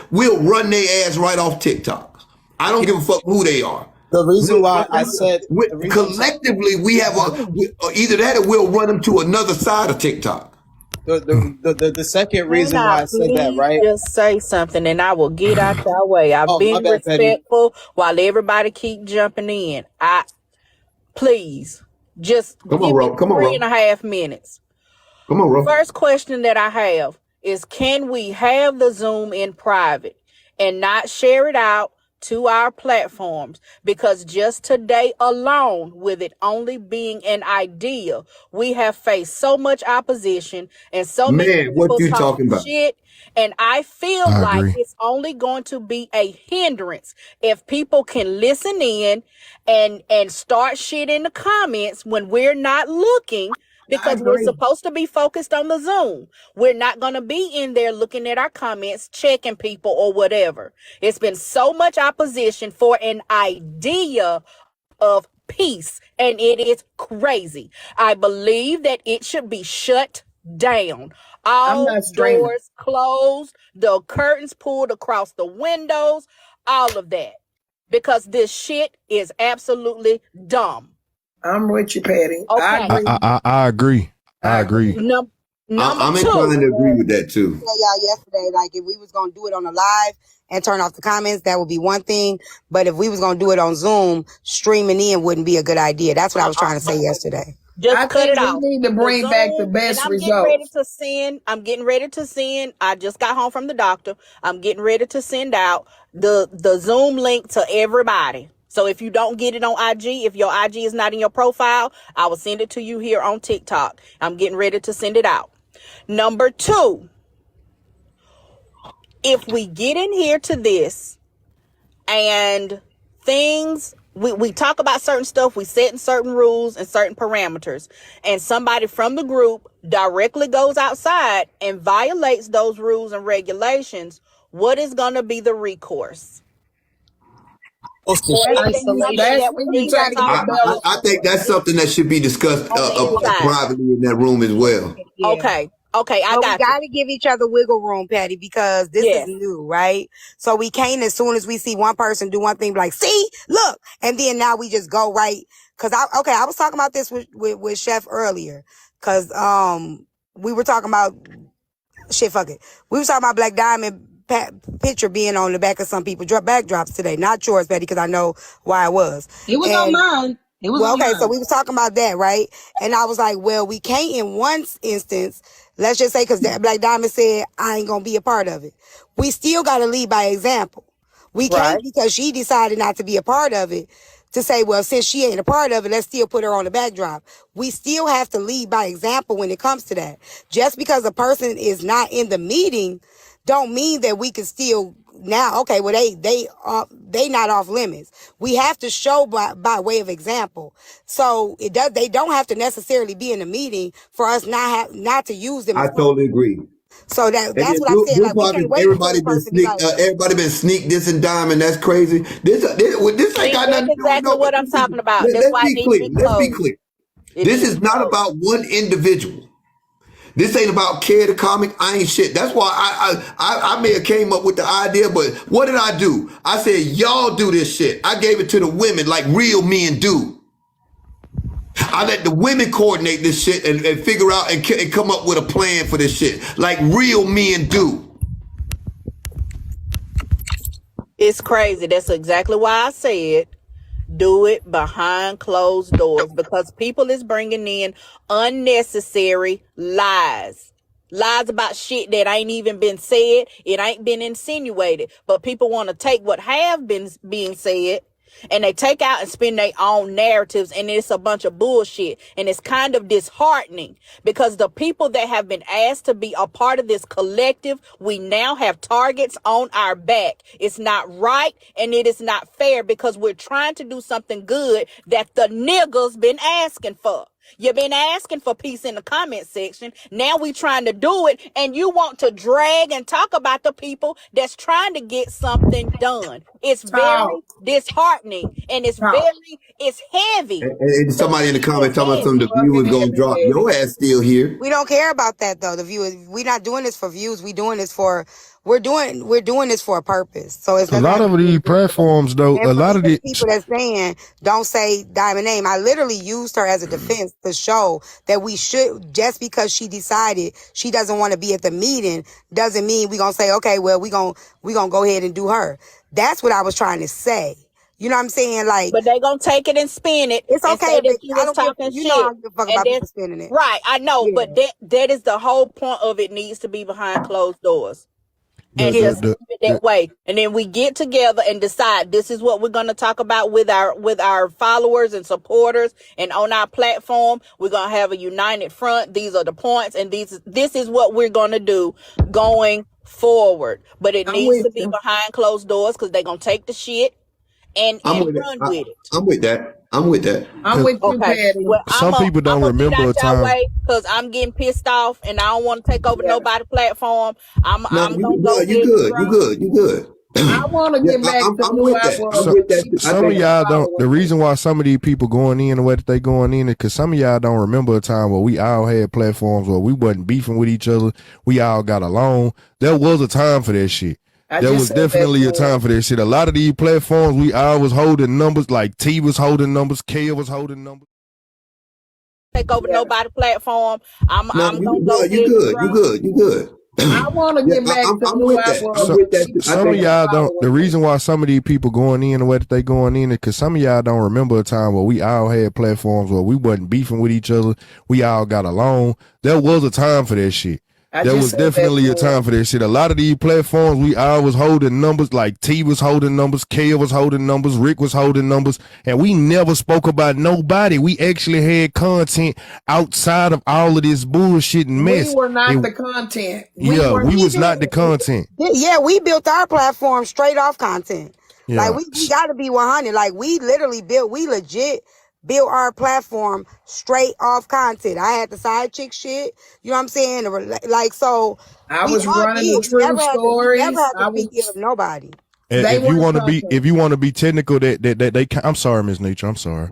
we'll run their ass right off TikTok. I don't give a fuck who they are. The reason why I said collectively we have either that or we'll run them to another side of TikTok. The second reason why I said that, right? Just say something and I will get out your way. I've been respectful while everybody keep jumping in. Please just give me 3.5 minutes. Come on, bro. First question that I have is, can we have the Zoom in private and not share it out to our platforms, because just today alone, with it only being an idea, we have faced so much opposition and so many Man, what people you talking talking about? shit. And I feel I like agree. it's only going to be a hindrance if people can listen in and start shit in the comments when we're not looking, I because we're agree. supposed to be focused on the Zoom. We're not going to be in there looking at our comments, checking people or whatever. It's been so much opposition for an idea of peace, and it is crazy. I believe that it should be shut down. I'm All not streaming. doors closed, the curtains pulled across the windows, all of that. Because this shit is absolutely dumb. I'm with you, Patty. Okay. I agree. I agree. I agree. Number I'm two. inclined to agree with that too. Tell y'all yesterday, like if we was gonna do it on a live and turn off the comments, that would be one thing. But if we was gonna do it on Zoom, streaming in wouldn't be a good idea. That's what I was trying to say yesterday. Just I cut think it we off. need to bring back the best and I'm getting ready results. to send. I just got home from the doctor. I'm getting ready to send out the Zoom link to everybody. So if you don't get it on IG, if your IG is not in your profile, I will send it to you here on TikTok. I'm getting ready to send it out. Number two, if we get in here to this and things, we talk about certain stuff, we set in certain rules and certain parameters, and somebody from the group directly goes outside and violates those rules and regulations, what is going to be the recourse? That's when you try to get Bella. I think that's something that should be discussed privately in that room as well. Okay, I got we got to give each other wiggle room, Patty, because this Yes. is new, right? So we can't, as soon as we see one person do one thing, be like, see, look, and then now we just go right. Cause I was talking about this with Chef earlier, cause we were talking about shit. Fuck it, we were talking about Black Diamond picture being on the back of some people's backdrops today, not yours, Betty, because I know why it was. It was on mine. It was on okay, mine. so we was talking about that, right? And I was like, well, we can't in one instance, let's just say, because Black Diamond said, I ain't gonna be a part of it. We still gotta lead by example. We can't, because she decided not to be a part of it, to say, well, since she ain't a part of it, let's still put her on the backdrop. We still have to lead by example when it comes to that. Just because a person is not in the meeting don't mean that we can still now, okay, well, they not off limits. We have to show by way of example. So they don't have to necessarily be in a meeting for us not to use them. I totally agree. So that's what I'm saying. Like, we can't wait everybody been sneak this and Diamond. That's crazy. This ain't got nothing to do with exactly what I'm talking about. Let's be clear. Let's be clear. This is not about one individual. This ain't about KevDaComic. I ain't shit. That's why I may have came up with the idea, but what did I do? I said, y'all do this shit. I gave it to the women like real men do. I let the women coordinate this shit and figure out and come up with a plan for this shit like real men do. It's crazy. That's exactly why I said do it behind closed doors, because people is bringing in unnecessary lies about shit that ain't even been said. It ain't been insinuated, but people want to take what have been being said and they take out and spin their own narratives, and it's a bunch of bullshit. And it's kind of disheartening, because the people that have been asked to be a part of this collective, we now have targets on our back. It's not right, and it is not fair, because we're trying to do something good that the niggas been asking for. You've been asking for peace in the comment section. Now we trying to do it, and you want to drag and talk about the people that's trying to get something done. It's very disheartening, and it's heavy. And somebody in the comments talking about something, the viewers gonna drop. Your ass still here. We don't care about that though. The viewers, we're not doing this for views. We're doing this for a purpose. So it's a lot of these platforms though. A lot of the people that's saying don't say Diamond name. I literally used her as a defense to show that we should, just because she decided she doesn't want to be at the meeting doesn't mean we gonna say, okay, well we gonna go ahead and do her. That's what I was trying to say. You know what I'm saying? Like, but they gonna take it and spin it. It's okay. That you was talking shit. You know I don't give a fuck about people spinning it. Right, I know, but that is the whole point of it. Needs to be behind closed doors. and just leave it that way. And then we get together and decide this is what we're going to talk about with our followers and supporters, and on our platform we're going to have a united front. These are the points, and this is what we're going to do going forward. But it needs to be behind closed doors, because they're going to take the shit and run with it. I'm with that. I'm with that. I'm with you, Patty. Well, some people don't remember a time. Because I'm getting pissed off and I don't want to take over nobody's platform. I'm gonna go. You good. I want to get back to who I was. Some of y'all don't. The reason why some of these people going in the way that they going in is because some of y'all don't remember a time where we all had platforms where we wasn't beefing with each other. We all got along. There was a time for that shit. There was definitely a time for that shit. A lot of these platforms, we all was holding numbers, like T was holding numbers, K was holding numbers. Take over nobody's platform. I'm gonna go. You good. I want to get back to who I was. Some of y'all don't. The reason why some of these people going in the way that they going in is because some of y'all don't remember a time where we all had platforms where we wasn't beefing with each other. We all got along. There was a time for that shit. There was definitely a time for that shit. A lot of these platforms, we all was holding numbers, like T was holding numbers, K was holding numbers, Rick was holding numbers, and we never spoke about nobody. We actually had content outside of all of this bullshit and mess. We were not the content. We was not the content. Yeah, we built our platform straight off content. Yeah. Like we got to be 100. Like we legit built our platform straight off content. I had the side chick shit, you know what I'm saying? Like, so I was running the true stories. Never had to be of nobody. If you want to be technical, they I'm sorry, Ms. Nietzsche, I'm sorry,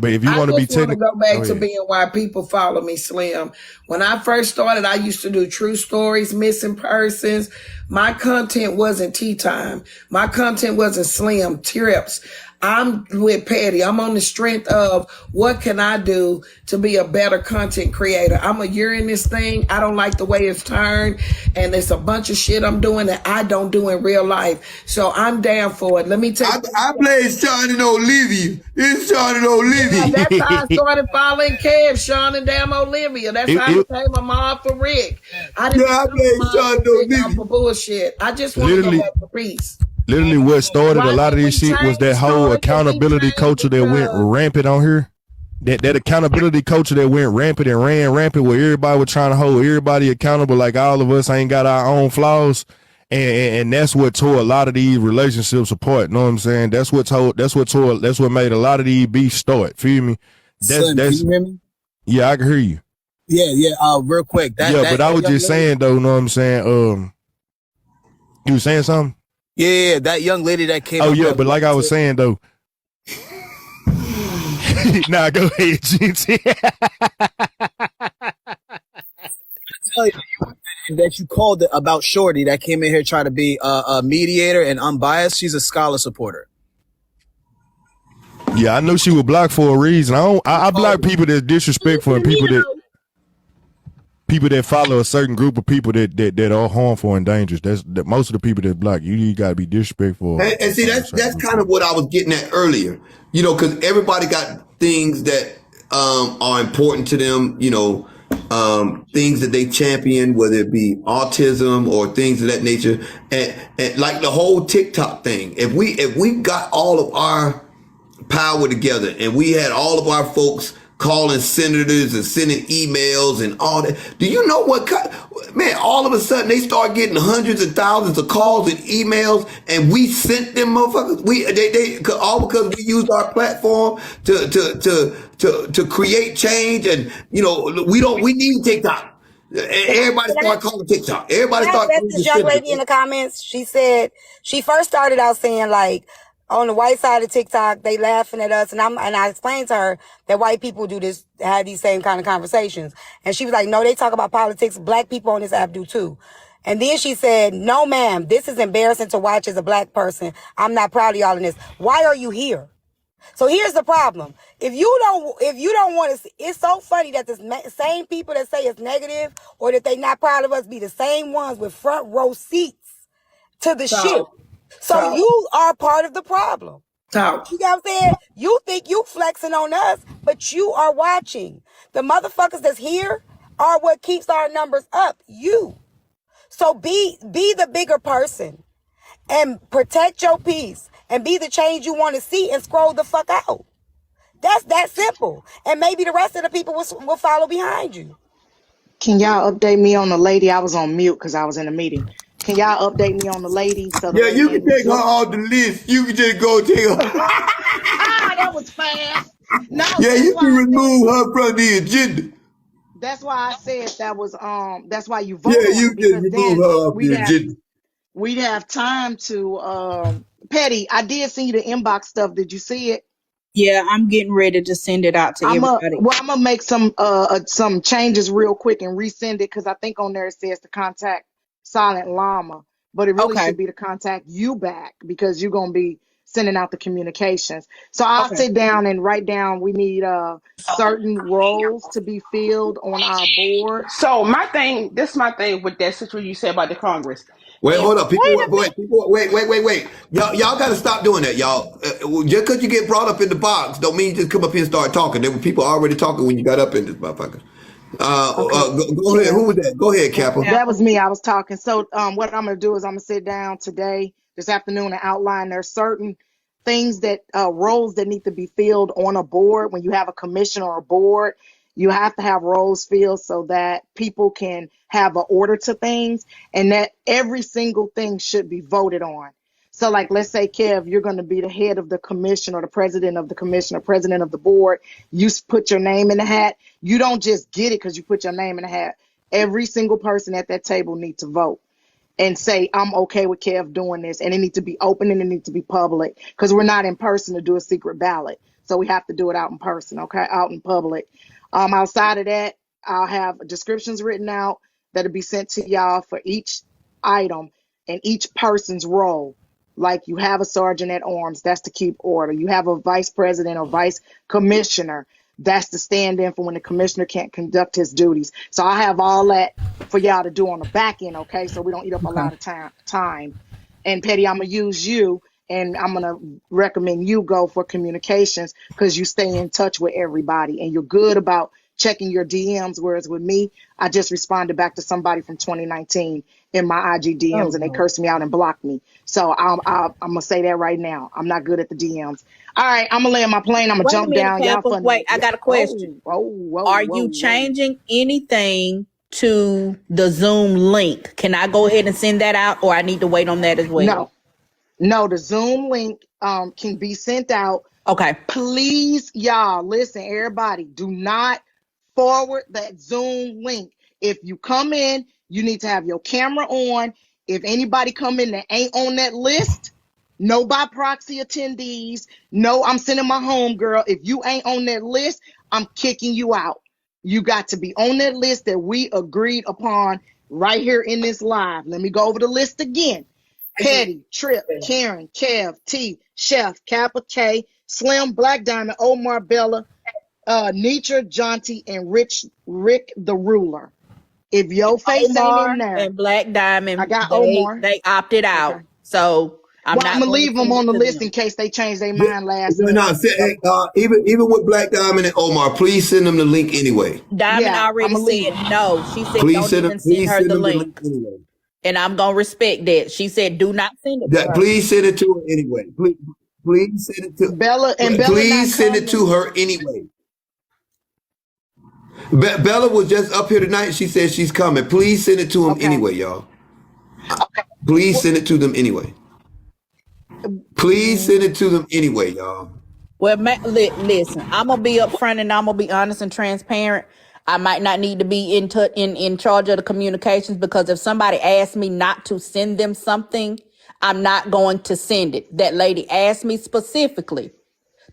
but if you want to be technical, go back to being why people follow me, Slim. When I first started, I used to do true stories, missing persons. My content wasn't tea time. My content wasn't Slim trips. I'm with Patty. I'm on the strength of what can I do to be a better content creator. I'm a year in this thing. I don't like the way it's turned, and there's a bunch of shit I'm doing that I don't do in real life. So I'm down for it. Let me tell you. I played Sean and Olivia. It's Sean and Olivia. Yeah, that's how I started following Kev, Sean, and damn Olivia. That's how I became a mom for Rick. I didn't played Sean and Olivia for bullshit. I just want to go back to peace. Literally what started a lot of this shit was that whole accountability culture that went rampant on here. That accountability culture that went rampant and ran rampant, where everybody was trying to hold everybody accountable, like all of us ain't got our own flaws. And that's what tore a lot of these relationships apart. You know what I'm saying? That's what made a lot of these beefs start. Feel me? Slim, can you hear me? Yeah, I can hear you. Yeah. Real quick. But I was just saying though, you know what I'm saying? You was saying something? Yeah, that young lady that came. Oh yeah, but like I was saying though. Nah, go ahead, GT. Tell you that you called it about Shorty that came in here trying to be a mediator and unbiased. She's a scholar supporter. Yeah, I know she was blocked for a reason. I block people that disrespectful and people that follow a certain group of people that are harmful and dangerous. That's most of the people that block you gotta be disrespectful. And see, that's kind of what I was getting at earlier. You know, because everybody got things that are important to them. You know, things that they champion, whether it be autism or things of that nature, and like the whole TikTok thing. If we got all of our power together and we had all of our folks calling senators and sending emails and all that. Do you know what? Man, all of a sudden they start getting hundreds of thousands of calls and emails, and we sent them motherfuckers. They all because we used our platform to create change, and you know we need TikTok. Everybody start calling TikTok. Everybody start. This young lady in the comments, she said she first started out saying like, on the white side of TikTok, they laughing at us. And I explained to her that white people do this, have these same kind of conversations. And she was like, no, they talk about politics. Black people on this app do too. And then she said, no, ma'am, this is embarrassing to watch as a black person. I'm not proud of y'all in this. Why are you here? So here's the problem. If you don't want to, it's so funny that the same people that say it's negative or that they not proud of us be the same ones with front row seats to the shit. So you are part of the problem. You know what I'm saying? You think you flexing on us, but you are watching. The motherfuckers that's here are what keeps our numbers up. You. So be the bigger person and protect your peace and be the change you want to see and scroll the fuck out. That's that simple. And maybe the rest of the people will follow behind you. Can y'all update me on the lady? I was on mute because I was in a meeting. Can y'all update me on the lady so the Yeah, lady you can ain't take her look? off the list. You can just go take her. That was fast. No, Yeah, that's you why can I said. remove her from the agenda. That's why I said that was. That's why you Yeah, vote on you it, can because remove then her off we'd the have agenda. time to. Petty, I did see the inbox stuff. Did you see it? Yeah, I'm getting ready to send it out to everybody. I'm gonna make some changes real quick and resend it, because I think on there it says to contact Silent Llama, but it really Okay. should be to contact you back, because you're gonna be sending out the communications. So I'll Okay. sit down and write down, we need certain roles to be filled on our board. So my thing, this is my thing with that situation you said about the Congress. Wait, If hold up. Wait. Y'all got to stop doing that, y'all. Just because you get brought up in the box don't mean you just come up here and start talking. There were people already talking when you got up in this motherfucker. Okay. Go ahead. Who was that? Go ahead, Kappa. That was me. I was talking. So what I'm gonna do is I'm gonna sit down today, this afternoon, and outline there's certain things that roles that need to be filled on a board. When you have a commission or a board, you have to have roles filled so that people can have an order to things, and that every single thing should be voted on. So, like, let's say, Kev, you're going to be the head of the commission or the president of the commission or president of the board. You put your name in the hat. You don't just get it because you put your name in the hat. Every single person at that table needs to vote and say, I'm okay with Kev doing this. And it needs to be open and it needs to be public, because we're not in person to do a secret ballot. So we have to do it out in person, okay, out in public. Outside of that, I'll have descriptions written out that'll be sent to y'all for each item and each person's role. Like, you have a sergeant at arms, that's to keep order. You have a vice president or vice commissioner, that's to stand in for when the commissioner can't conduct his duties. So I have all that for y'all to do on the back end, okay? So we don't eat up a lot of time. And Petty, I'm gonna use you, and I'm gonna recommend you go for communications, because you stay in touch with everybody and you're good about checking your DMs. Whereas with me, I just responded back to somebody from 2019 in my IG DMs, and they cursed me out and blocked me. So I'm gonna say that right now. I'm not good at the DMs. All right, I'm gonna land my plane. I'm gonna Wait a jump minute, down. Y'all Kappa. funny. Wait, I got a question. Are you changing anything to the Zoom link? Can I go ahead and send that out, or I need to wait on that as well? No, the Zoom link can be sent out. Okay. Please, y'all, listen, everybody, do not forward that Zoom link. If you come in, you need to have your camera on. If anybody come in that ain't on that list, no by proxy attendees, no, I'm sending my home girl. If you ain't on that list, I'm kicking you out. You got to be on that list that we agreed upon right here in this live. Let me go over the list again. Petty, Trip, Karen, Kev, T, Chef, Kappa K, Slim, Black Diamond, Omar, Bella, Nietzsche, Jonty, and Rick the Ruler. If your face ain't in there, and Black Diamond, I got Omar. they opted out. Okay. So I'm I'm gonna leave them on the list in case they change their mind last minute. Even with Black Diamond and Omar, please send them the link anyway. Diamond already said no. She said Please don't even send her the link. Anyway. And I'm gonna respect that. She said do not send it to her. Please send it to her anyway. Please send it to Bella. Please send it to her anyway. Bella was just up here tonight. She said she's coming. Please send it to them anyway, y'all. Please send it to them anyway. Please send it to them anyway, y'all. Well, listen, I'm gonna be upfront and I'm gonna be honest and transparent. I might not need to be in charge of the communications, because if somebody asks me not to send them something, I'm not going to send it. That lady asked me specifically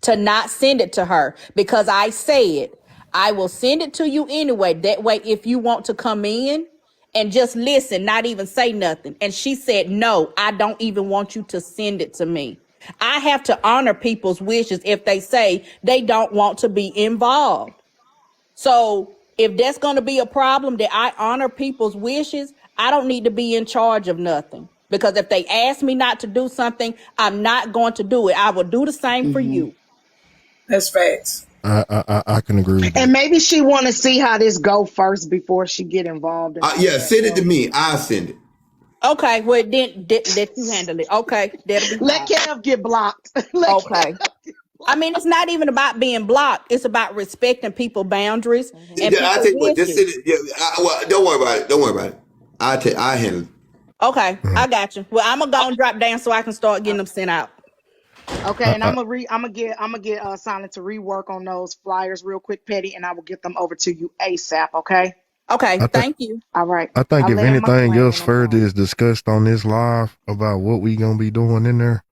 to not send it to her, because I said I will send it to you anyway. That way, if you want to come in and just listen, not even say nothing. And she said, no, I don't even want you to send it to me. I have to honor people's wishes if they say they don't want to be involved. So if that's going to be a problem, that I honor people's wishes, I don't need to be in charge of nothing. Because if they ask me not to do something, I'm not going to do it. I will do the same for you. That's facts. I can agree with that. And maybe she want to see how this go first before she get involved. Yeah, send it to me. I'll send it. Okay, well then let you handle it. Okay, that'll be Let fine. Kev get blocked. Okay. I mean, it's not even about being blocked. It's about respecting people's boundaries and I people's tell you what, this wishes. city. Yeah, well, don't worry about it. Don't worry about it. I handle it. Okay, I got you. Well, I'm gonna go and drop down so I can start getting them sent out. Okay, and I'm gonna get Silent to rework on those flyers real quick, Petty, and I will get them over to you ASAP. Okay. Okay, I think thank you. All right. I think I'll if land my anything plane. else further is discussed on this live about what we gonna be doing in there,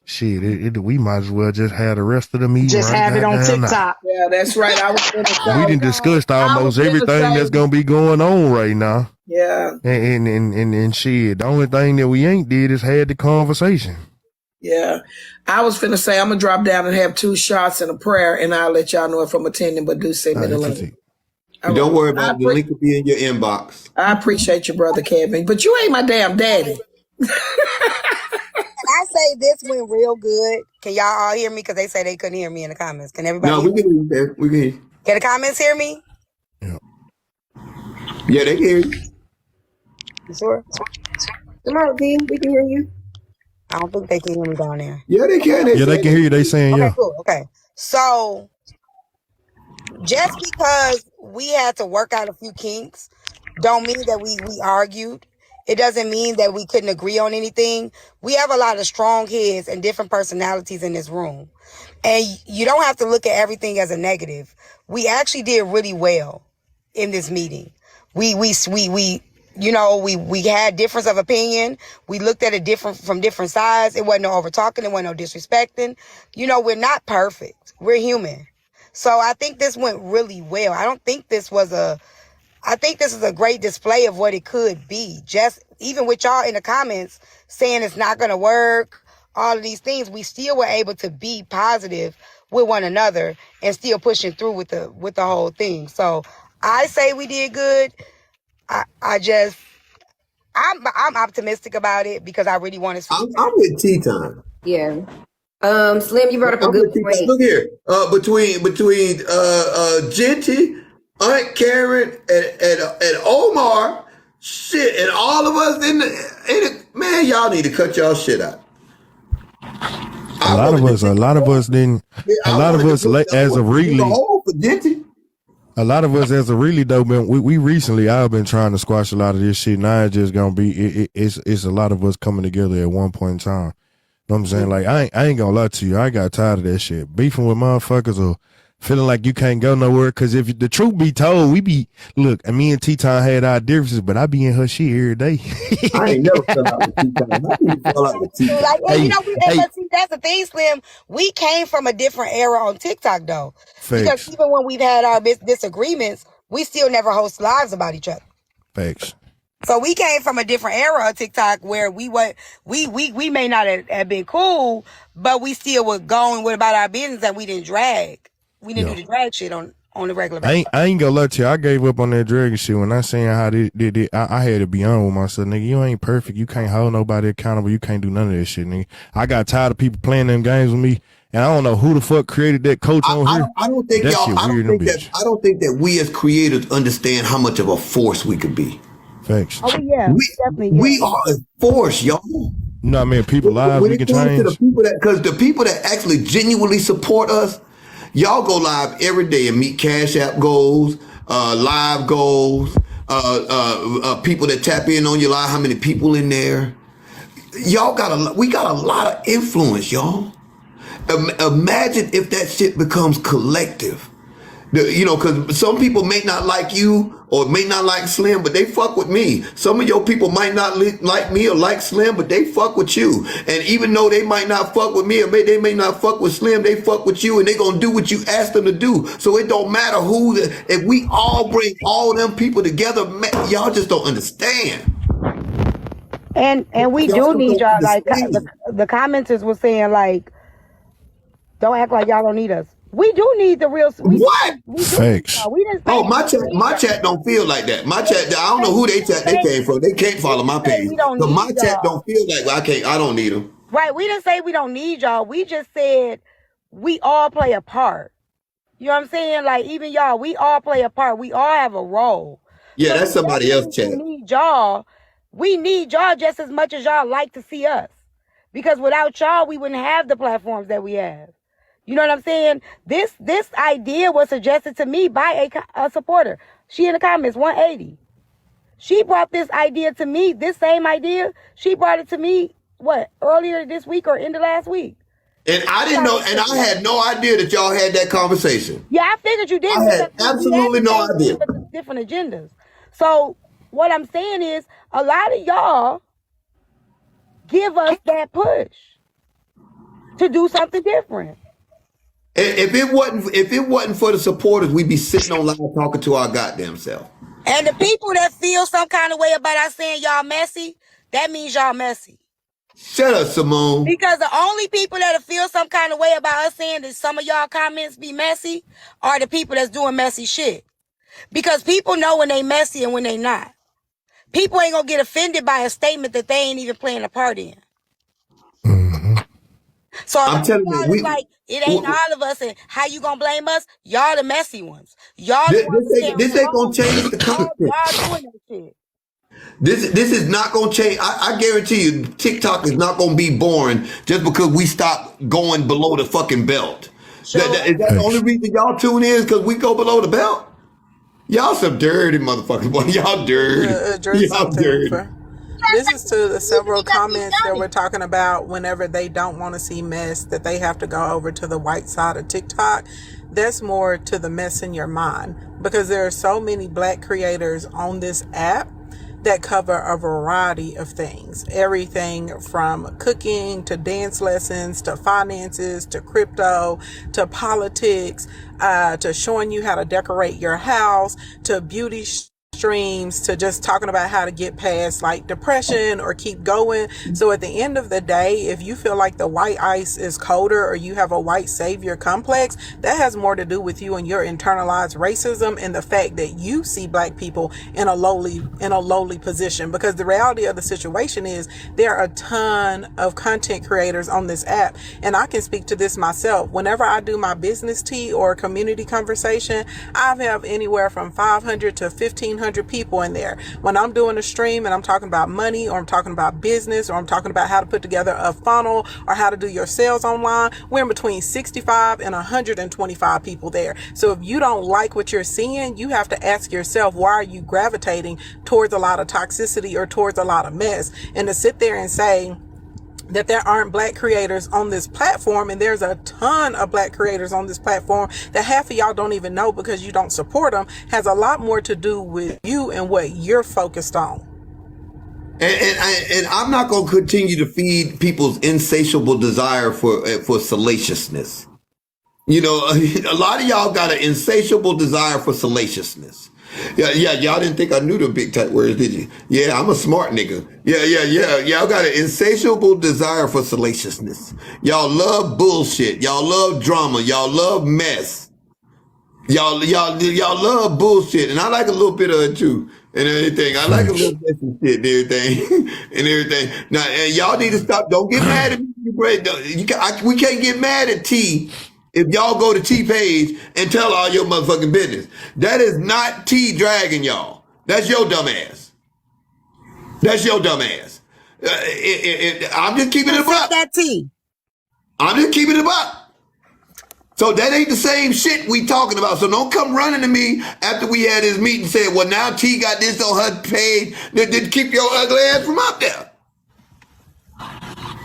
shit, we might as well just have the rest of the meeting Just right have it on goddamn now. TikTok. Yeah, that's right. I was gonna We say. done discussed I was almost gonna everything say. that's gonna be going on right now. Yeah, And shit, the only thing that we ain't did is had the conversation. yeah. I was finna say I'm gonna drop down and have 2 shots and a prayer, and I'll let y'all know if I'm attending. But do send me the link. Don't worry about it. The link will be in your inbox. I appreciate you, brother Kevin, but you ain't my damn daddy. Can I say this went real good? Can y'all all hear me? Because they say they couldn't hear me in the comments. Can everybody No, hear we me? can hear you, man. We can hear you. Can the comments hear me? Yeah, they can hear you. You sure? Come on, D. We can hear you. I don't think they can hear me down there. Yeah, they can. Yeah, they can hear you. They saying Okay, yeah. cool. Okay. So just because we had to work out a few kinks don't mean that we argued. It doesn't mean that we couldn't agree on anything. We have a lot of strong heads and different personalities in this room. And you don't have to look at everything as a negative. We actually did really well in this meeting. We had difference of opinion. We looked at it from different sides. It wasn't no over talking. It wasn't no disrespecting. We're not perfect. We're human. So I think this went really well. I think this is a great display of what it could be. Just even with y'all in the comments saying it's not going to work, all of these things, we still were able to be positive with one another and still pushing through with the whole thing. So I say we did good. I'm optimistic about it because I really want to. I'm with tea time. Yeah. Slim, you brought up a I'm good with tea time. point. Look here. Between Genty, Aunt Karen, and Omar, shit, and all of us in the man, y'all need to cut y'all shit out. A lot of us didn't. A lot of us, as of really, a lot of us, as of really though, man, we recently, I've been trying to squash a lot of this shit. Now it's just gonna be, it's a lot of us coming together at one point in time. You know what I'm saying? Like, I ain't gonna lie to you. I got tired of that shit. Beefing with motherfuckers or feeling like you can't go nowhere. Cause if the truth be told, look, me and T-Time had our differences, but I be in her shit every day. I ain't never fell out with T-Time. I need to fall out with T-Time. But see, that's the thing, Slim. We came from a different era on TikTok, though. Facts. Because even when we've had our disagreements, we still never host lives about each other. Facts. So we came from a different era of TikTok where we may not have been cool, but we still were going with about our business and we didn't drag. We didn't do the drag shit on the regular basis. I ain't gonna lie to you. I gave up on that dragon shit when I seen how I had to be on with myself, nigga. You ain't perfect. You can't hold nobody accountable. You can't do none of that shit, nigga. I got tired of people playing them games with me, and I don't know who the fuck created that coach on here. I don't think that we as creators understand how much of a force we could be. Facts. Oh yeah, we are a force, y'all. No, man, people lives we can change. Because the people that actually genuinely support us, y'all go live every day and meet Cash App goals, live goals, people that tap in on your live, how many people in there. We got a lot of influence, y'all. Imagine if that shit becomes collective. Because some people may not like you or may not like Slim, but they fuck with me. Some of your people might not like me or like Slim, but they fuck with you. And even though they might not fuck with me or they may not fuck with Slim, they fuck with you and they gonna do what you ask them to do. So it don't matter if we all bring all them people together, y'all just don't understand. And we do need y'all. Like the commenters were saying, like, don't act like y'all don't need us. We do need the real. What? Facts. My chat don't feel like that. My chat, I don't know who they came from. They can't follow my page. But my chat don't feel like I don't need them. Right. We didn't say we don't need y'all. We just said we all play a part. You know what I'm saying? Like, even y'all, we all play a part. We all have a role. Yeah, that's somebody else's chat. We need y'all, We need y'all just as much as y'all like to see us. Because without y'all, we wouldn't have the platforms that we have. You know what I'm saying? This idea was suggested to me by a supporter. She in the comments, 180. She brought this idea to me, this same idea. She brought it to me, earlier this week or end of last week. And I didn't know, and I had no idea that y'all had that conversation. Yeah, I figured you didn't. I had absolutely no idea. Different agendas. So what I'm saying is, a lot of y'all give us that push to do something different. If it wasn't for the supporters, we'd be sitting on live talking to our goddamn self. And the people that feel some kind of way about us saying y'all messy, that means y'all messy. Shut up, Simone. Because the only people that feel some kind of way about us saying that some of y'all comments be messy are the people that's doing messy shit. Because people know when they messy and when they not. People ain't gonna get offended by a statement that they ain't even playing a part in. Mm-hmm. So I'm telling you, like, it ain't all of us, and how you gonna blame us? Y'all the messy ones. Y'all the ones this ain't gonna change the content. Y'all doing that shit. This is not gonna change. I guarantee you, TikTok is not gonna be boring just because we stop going below the fucking belt. Sure. Is that the only reason y'all tune in? Because we go below the belt? Y'all some dirty motherfuckers, boy. Y'all dirty. Y'all dirty. This is to the several comments that we're talking about whenever they don't want to see mess, that they have to go over to the white side of TikTok. That's more to the mess in your mind, because there are so many Black creators on this app that cover a variety of things. Everything from cooking to dance lessons to finances to crypto to politics, to showing you how to decorate your house, to beauty streams, to just talking about how to get past like depression or keep going. So at the end of the day, if you feel like the white ice is colder or you have a white savior complex, that has more to do with you and your internalized racism and the fact that you see Black people in a lowly position. Because the reality of the situation is there are a ton of content creators on this app, and I can speak to this myself. Whenever I do my business tea or community conversation, I have anywhere from 500 to 1,500 people in there. When I'm doing a stream and I'm talking about money, or I'm talking about business, or I'm talking about how to put together a funnel or how to do your sales online, we're in between 65 and 125 people there. So if you don't like what you're seeing, you have to ask yourself, why are you gravitating towards a lot of toxicity or towards a lot of mess? And to sit there and say that there aren't Black creators on this platform, and there's a ton of Black creators on this platform that half of y'all don't even know because you don't support them, has a lot more to do with you and what you're focused on. And I'm not going to continue to feed people's insatiable desire for salaciousness. You know, a lot of y'all got an insatiable desire for salaciousness. Yeah, y'all didn't think I knew the big type words, did you? Yeah, I'm a smart nigga. Yeah. Y'all got an insatiable desire for salaciousness. Y'all love bullshit. Y'all love drama. Y'all love mess. Y'all love bullshit, and I like a little bit of it too, and everything. I like a little bit of shit and everything, and everything. Now, and y'all need to stop. Don't get mad at me. We can't get mad at T. If y'all go to T page and tell all your motherfucking business. That is not T dragging y'all. That's your dumb ass. That's your dumb ass. I'm just keeping it up. That T. I'm just keeping it up. So that ain't the same shit we talking about. So don't come running to me after we had this meeting saying, well, now T got this on her page. Then keep your ugly ass from up there.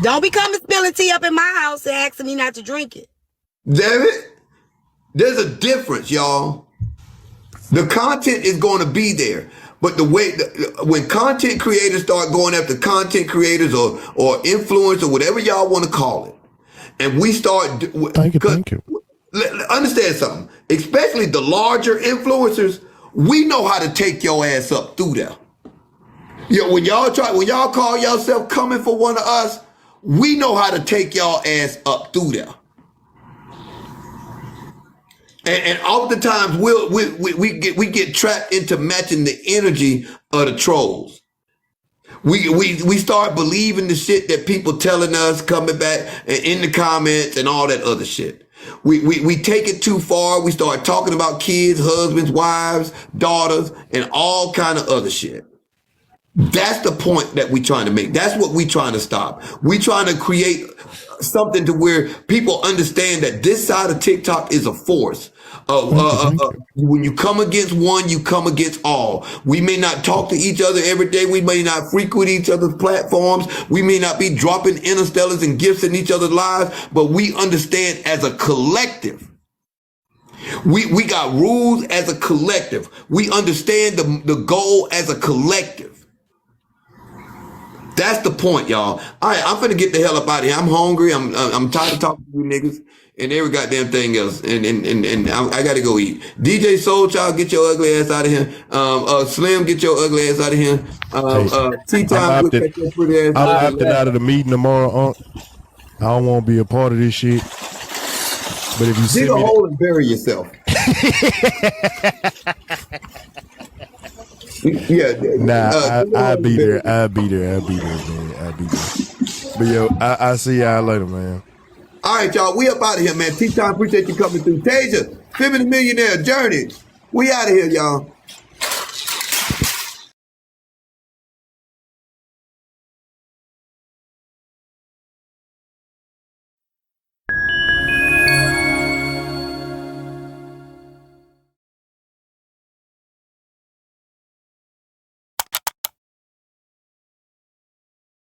Don't be coming spilling tea up in my house and asking me not to drink it. Damn it. There's a difference, y'all. The content is going to be there. But the way, when content creators start going after content creators or influence or whatever y'all want to call it, and we start... Thank you. Understand something. Especially the larger influencers, we know how to take your ass up through there. You know, when y'all call yourself coming for one of us, we know how to take y'all ass up through there. And oftentimes we get trapped into matching the energy of the trolls. We start believing the shit that people telling us, coming back and in the comments and all that other shit. We take it too far. We start talking about kids, husbands, wives, daughters, and all kind of other shit. That's the point that we're trying to make. That's what we're trying to stop. We're trying to create something to where people understand that this side of TikTok is a force. When you come against one, you come against all. We may not talk to each other every day. We may not frequent each other's platforms. We may not be dropping interstellars and gifts in each other's lives, but we understand as a collective. We got rules as a collective. We understand the goal as a collective. That's the point, y'all. All right, I'm finna get the hell up out of here. I'm hungry. I'm tired of talking to you niggas and every goddamn thing else. And I gotta go eat. DJ Soul Child, get your ugly ass out of here. Slim, get your ugly ass out of here. I'm opting out of the meeting tomorrow. I don't want to be a part of this shit. But if you dig a hole and bury yourself. Yeah, I'll be there. I'll be there, man. I'll be there. But yo, I see y'all later, man. All right, y'all. We up out of here, man. T-Time, appreciate you coming through. Tasia, 50 Millionaire Journey. We out of here, y'all.